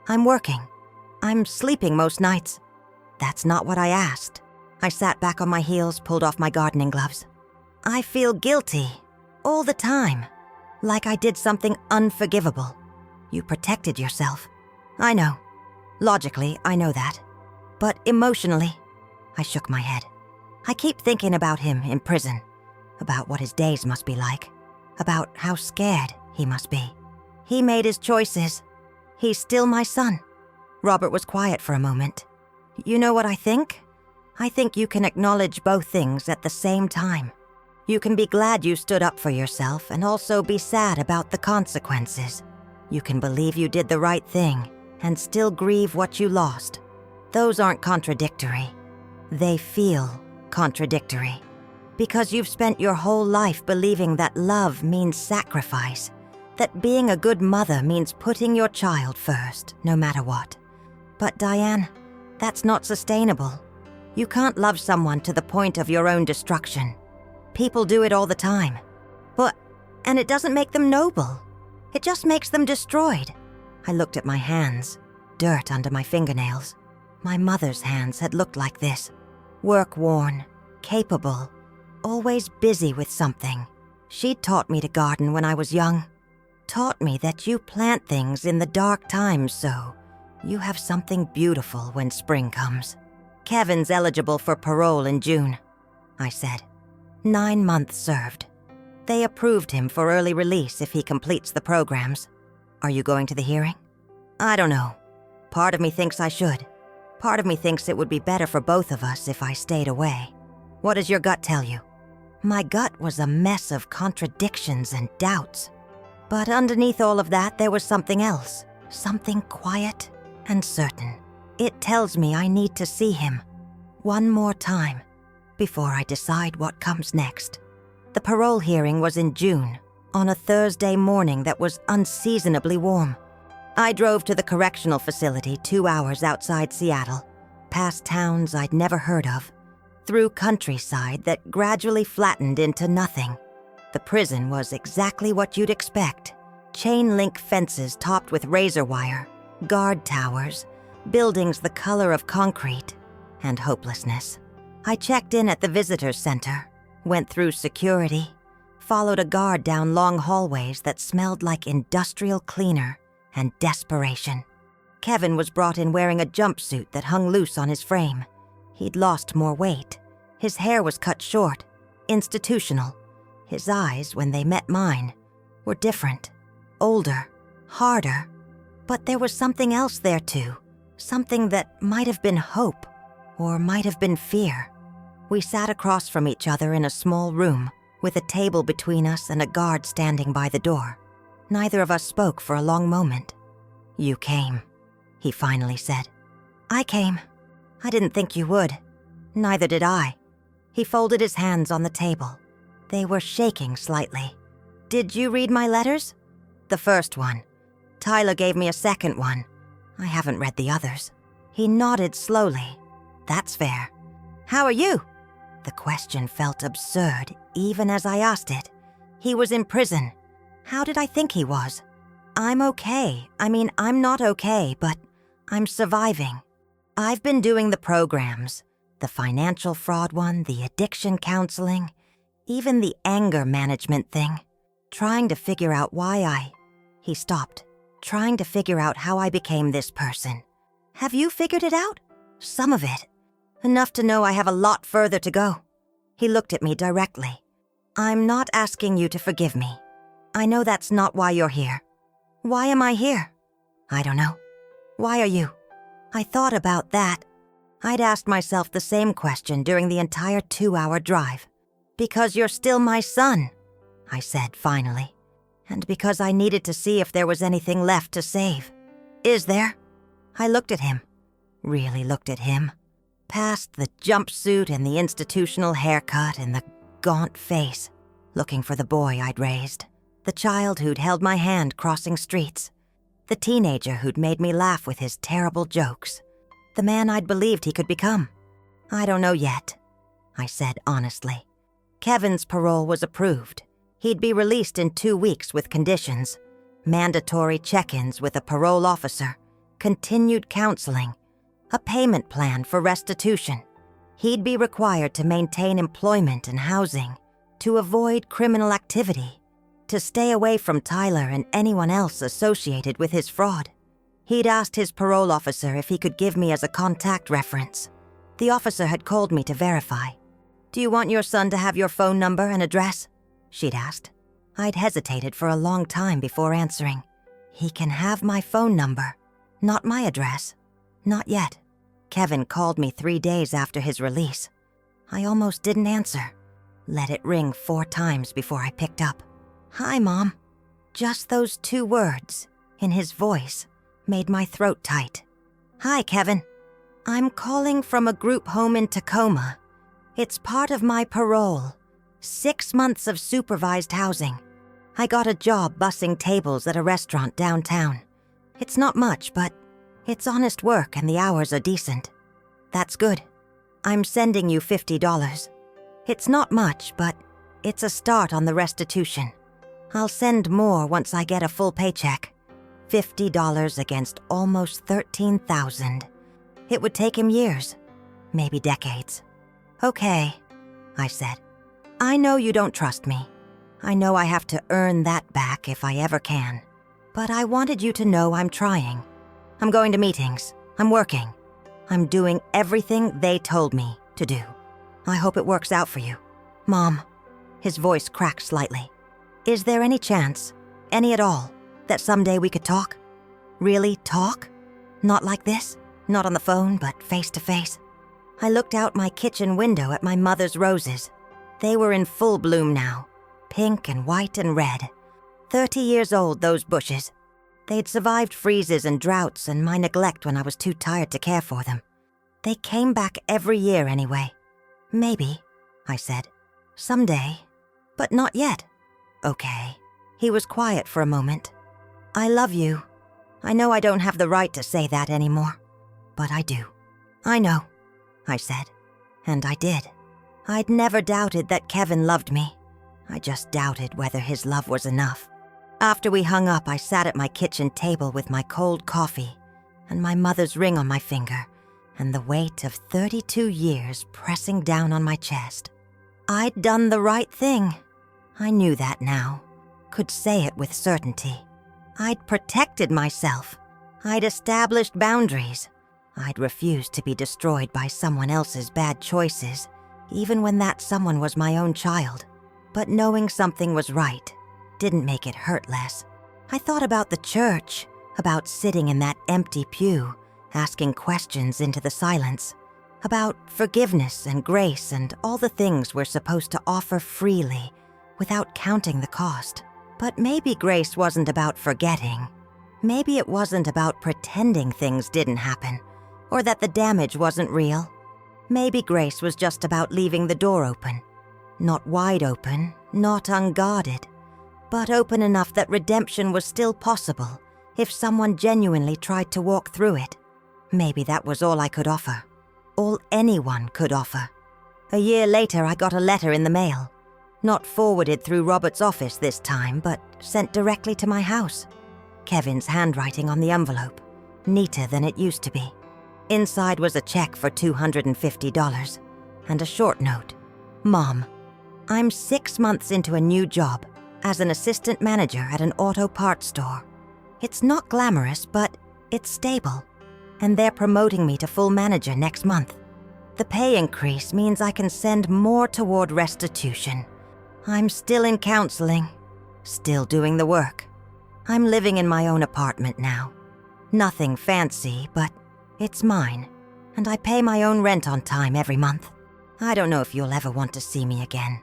I'm working. I'm sleeping most nights." "That's not what I asked." I sat back on my heels, pulled off my gardening gloves. "I feel guilty. All the time. Like I did something unforgivable. You protected yourself. I know. Logically, I know that. But emotionally," I shook my head. "I keep thinking about him in prison. About what his days must be like. About how scared he must be. He made his choices. He's still my son." Robert was quiet for a moment. You know what I think? I think you can acknowledge both things at the same time. You can be glad you stood up for yourself and also be sad about the consequences. You can believe you did the right thing and still grieve what you lost. Those aren't contradictory. They feel contradictory. Because you've spent your whole life believing that love means sacrifice, that being a good mother means putting your child first, no matter what. But Diane, that's not sustainable. You can't love someone to the point of your own destruction. People do it all the time. And it doesn't make them noble. It just makes them destroyed. I looked at my hands, dirt under my fingernails. My mother's hands had looked like this. Work-worn, capable, always busy with something. She'd taught me to garden when I was young. Taught me that you plant things in the dark times so you have something beautiful when spring comes. Kevin's eligible for parole in June, I said. 9 months served. They approved him for early release if he completes the programs. Are you going to the hearing? I don't know. Part of me thinks I should. Part of me thinks it would be better for both of us if I stayed away. What does your gut tell you? My gut was a mess of contradictions and doubts. But underneath all of that, there was something else. Something quiet and certain. It tells me I need to see him one more time before I decide what comes next. The parole hearing was in June, on a Thursday morning that was unseasonably warm. I drove to the correctional facility 2 hours outside Seattle, past towns I'd never heard of, through countryside that gradually flattened into nothing. The prison was exactly what you'd expect. Chain-link fences topped with razor wire, guard towers, buildings the color of concrete, and hopelessness. I checked in at the visitor's center, went through security, followed a guard down long hallways that smelled like industrial cleaner and desperation. Kevin was brought in wearing a jumpsuit that hung loose on his frame. He'd lost more weight. His hair was cut short, institutional. His eyes, when they met mine, were different, older, harder. But there was something else there too, something that might have been hope or might have been fear. We sat across from each other in a small room with a table between us and a guard standing by the door. Neither of us spoke for a long moment. You came, he finally said. I came. I didn't think you would. Neither did I. He folded his hands on the table. They were shaking slightly. Did you read my letters? The first one. Tyler gave me a second one. I haven't read the others. He nodded slowly. That's fair. How are you? The question felt absurd, even as I asked it. He was in prison. How did I think he was? I'm okay. I'm not okay, but I'm surviving. I've been doing the programs. The financial fraud one, the addiction counseling, even the anger management thing. Trying to figure out why He stopped. Trying to figure out how I became this person. Have you figured it out? Some of it. Enough to know I have a lot further to go. He looked at me directly. I'm not asking you to forgive me. I know that's not why you're here. Why am I here? I don't know. Why are you? I thought about that. I'd asked myself the same question during the entire 2-hour drive. Because you're still my son, I said finally. And because I needed to see if there was anything left to save. Is there? I looked at him. Really looked at him. Past the jumpsuit and the institutional haircut and the gaunt face. Looking for the boy I'd raised. The child who'd held my hand crossing streets. The teenager who'd made me laugh with his terrible jokes. The man I'd believed he could become. I don't know yet, I said honestly. Kevin's parole was approved. He'd be released in 2 weeks with conditions. Mandatory check-ins with a parole officer. Continued counseling. A payment plan for restitution. He'd be required to maintain employment and housing. To avoid criminal activity. To stay away from Tyler and anyone else associated with his fraud. He'd asked his parole officer if he could give me as a contact reference. The officer had called me to verify. Do you want your son to have your phone number and address? She'd asked. I'd hesitated for a long time before answering. He can have my phone number, not my address. Not yet. Kevin called me 3 days after his release. I almost didn't answer. Let it ring 4 times before I picked up. "Hi, Mom." Just those 2 words, in his voice, made my throat tight. "Hi, Kevin. I'm calling from a group home in Tacoma. It's part of my parole. 6 months of supervised housing. I got a job bussing tables at a restaurant downtown. It's not much, but it's honest work and the hours are decent. That's good. I'm sending you $50. It's not much, but it's a start on the restitution. I'll send more once I get a full paycheck. $50 against almost $13,000. It would take him years, maybe decades." "Okay," I said. "I know you don't trust me. I know I have to earn that back if I ever can. But I wanted you to know I'm trying. I'm going to meetings. I'm working. I'm doing everything they told me to do. I hope it works out for you. Mom," his voice cracked slightly, "is there any chance, any at all, that someday we could talk? Really talk? Not like this? Not on the phone, but face to face?" I looked out my kitchen window at my mother's roses. They were in full bloom now, pink and white and red. 30 years old, those bushes. They'd survived freezes and droughts and my neglect when I was too tired to care for them. They came back every year anyway. "Maybe," I said. "Someday. But not yet." "Okay." He was quiet for a moment. "I love you. I know I don't have the right to say that anymore, but I do." "I know," I said, and I did. I'd never doubted that Kevin loved me. I just doubted whether his love was enough. After we hung up, I sat at my kitchen table with my cold coffee and my mother's ring on my finger and the weight of 32 years pressing down on my chest. I'd done the right thing. I knew that now, could say it with certainty. I'd protected myself. I'd established boundaries. I'd refused to be destroyed by someone else's bad choices, even when that someone was my own child. But knowing something was right didn't make it hurt less. I thought about the church, about sitting in that empty pew, asking questions into the silence, about forgiveness and grace and all the things we're supposed to offer freely without counting the cost. But maybe grace wasn't about forgetting. Maybe it wasn't about pretending things didn't happen, or that the damage wasn't real. Maybe grace was just about leaving the door open. Not wide open, not unguarded, but open enough that redemption was still possible if someone genuinely tried to walk through it. Maybe that was all I could offer. All anyone could offer. A year later, I got a letter in the mail. Not forwarded through Robert's office this time, but sent directly to my house. Kevin's handwriting on the envelope, neater than it used to be. Inside was a check for $250 and a short note. "Mom, I'm 6 months into a new job as an assistant manager at an auto parts store. It's not glamorous, but it's stable, and they're promoting me to full manager next month. The pay increase means I can send more toward restitution. I'm still in counseling, still doing the work. I'm living in my own apartment now. Nothing fancy, but it's mine, and I pay my own rent on time every month. I don't know if you'll ever want to see me again,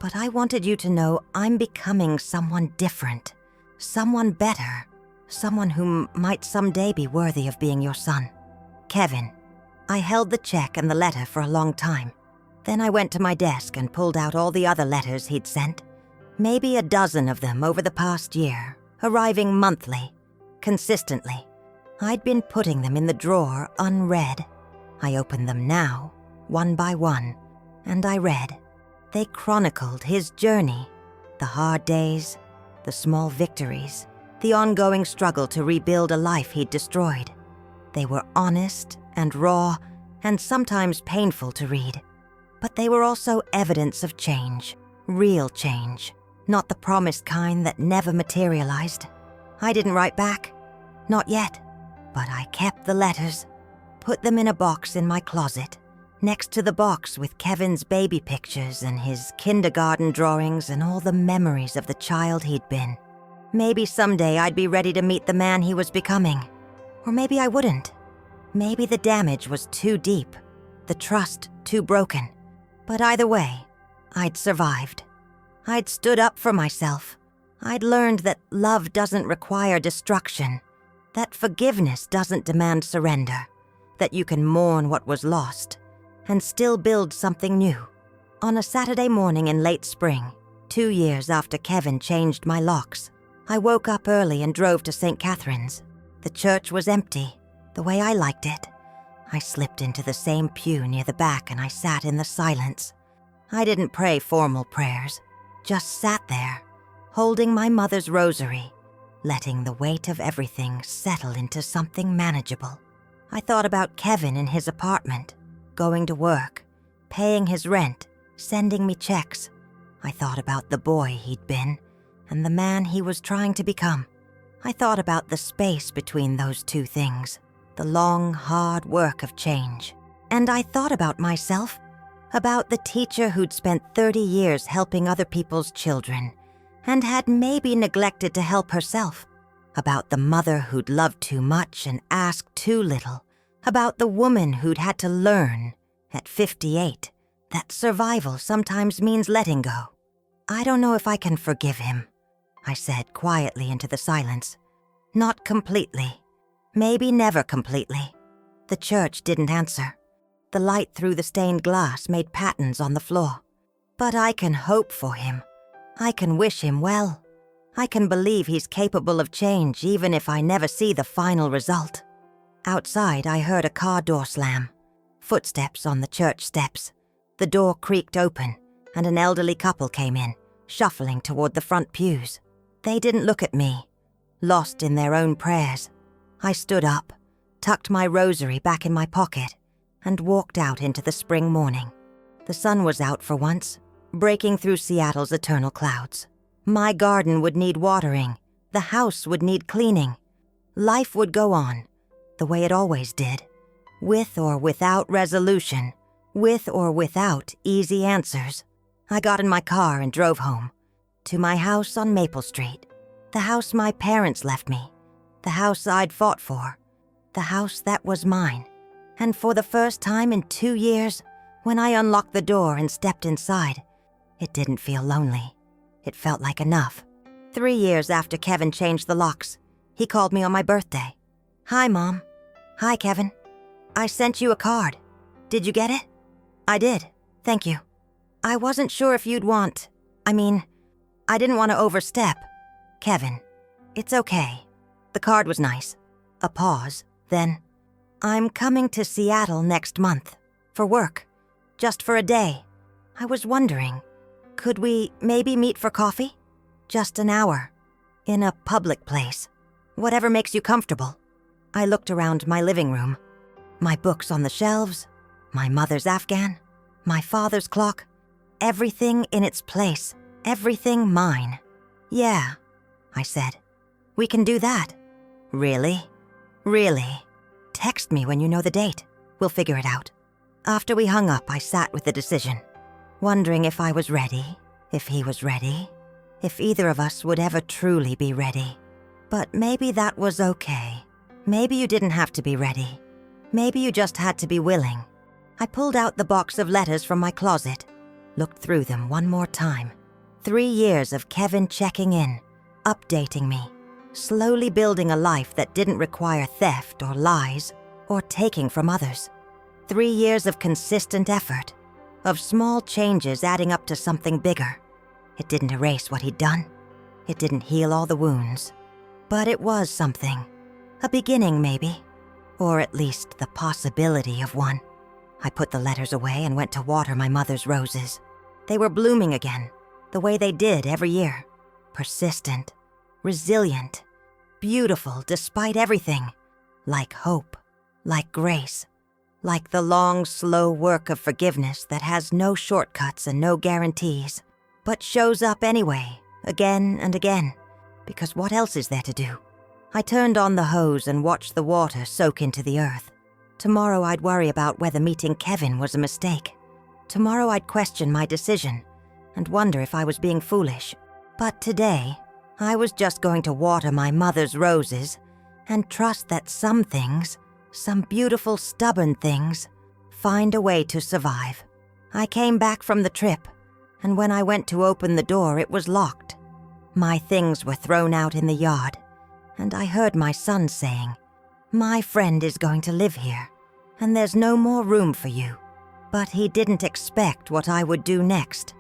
but I wanted you to know I'm becoming someone different, someone better, someone who might someday be worthy of being your son. Kevin." I held the check and the letter for a long time. Then I went to my desk and pulled out all the other letters he'd sent. Maybe a dozen of them over the past year, arriving monthly, consistently. I'd been putting them in the drawer unread. I opened them now, one by one, and I read. They chronicled his journey, the hard days, the small victories, the ongoing struggle to rebuild a life he'd destroyed. They were honest and raw and sometimes painful to read, but they were also evidence of change, real change, not the promised kind that never materialized. I didn't write back, not yet, but I kept the letters, put them in a box in my closet, next to the box with Kevin's baby pictures and his kindergarten drawings and all the memories of the child he'd been. Maybe someday I'd be ready to meet the man he was becoming, or maybe I wouldn't. Maybe the damage was too deep, the trust too broken. But either way, I'd survived. I'd stood up for myself. I'd learned that love doesn't require destruction, that forgiveness doesn't demand surrender, that you can mourn what was lost and still build something new. On a Saturday morning in late spring, 2 years after Kevin changed my locks, I woke up early and drove to St. Catherine's. The church was empty, the way I liked it. I slipped into the same pew near the back and I sat in the silence. I didn't pray formal prayers, just sat there, holding my mother's rosary, letting the weight of everything settle into something manageable. I thought about Kevin in his apartment, going to work, paying his rent, sending me checks. I thought about the boy he'd been and the man he was trying to become. I thought about the space between those two things, the long, hard work of change. And I thought about myself, about the teacher who'd spent 30 years helping other people's children and had maybe neglected to help herself, about the mother who'd loved too much and asked too little, about the woman who'd had to learn, at 58, that survival sometimes means letting go. I don't know if I can forgive him, I said quietly into the silence. Not completely. Maybe never completely. The church didn't answer. The light through the stained glass made patterns on the floor. But I can hope for him. I can wish him well. I can believe he's capable of change even if I never see the final result. Outside, I heard a car door slam. Footsteps on the church steps. The door creaked open, and an elderly couple came in, shuffling toward the front pews. They didn't look at me, lost in their own prayers. I stood up, tucked my rosary back in my pocket, and walked out into the spring morning. The sun was out for once, breaking through Seattle's eternal clouds. My garden would need watering. The house would need cleaning. Life would go on, the way it always did, with or without resolution, with or without easy answers. I got in my car and drove home, to my house on Maple Street, the house my parents left me, the house I'd fought for, the house that was mine. And for the first time in 2 years, when I unlocked the door and stepped inside, it didn't feel lonely. It felt like enough. 3 years after Kevin changed the locks, he called me on my birthday. "Hi, Mom." "Hi, Kevin. I sent you a card. Did you get it?" "I did. Thank you. I wasn't sure if you'd want... I didn't want to overstep. Kevin, it's okay." The card was nice. A pause, then... "I'm coming to Seattle next month. For work. Just for a day. I was wondering, could we maybe meet for coffee? Just an hour. In a public place. Whatever makes you comfortable." I looked around my living room. My books on the shelves, my mother's Afghan, my father's clock. Everything in its place. Everything mine. "Yeah," I said. "We can do that." "Really? Really? Text me when you know the date. We'll figure it out." After we hung up, I sat with the decision, wondering if I was ready, if he was ready, if either of us would ever truly be ready. But maybe that was okay. Maybe you didn't have to be ready. Maybe you just had to be willing. I pulled out the box of letters from my closet, looked through them one more time. 3 years of Kevin checking in, updating me, slowly building a life that didn't require theft or lies or taking from others. 3 years of consistent effort, of small changes adding up to something bigger. It didn't erase what he'd done. It didn't heal all the wounds. But it was something. A beginning, maybe. Or at least the possibility of one. I put the letters away and went to water my mother's roses. They were blooming again, the way they did every year. Persistent, resilient, beautiful despite everything. Like hope, like grace, like the long, slow work of forgiveness that has no shortcuts and no guarantees, but shows up anyway, again and again, because what else is there to do? I turned on the hose and watched the water soak into the earth. Tomorrow I'd worry about whether meeting Kevin was a mistake. Tomorrow I'd question my decision and wonder if I was being foolish. But today, I was just going to water my mother's roses and trust that some things, Some beautiful, stubborn things find a way to survive. I came back from the trip, and when I went to open the door, it was locked. My things were thrown out in the yard, and I heard my son saying, "My friend is going to live here, and there's no more room for you." But he didn't expect what I would do next.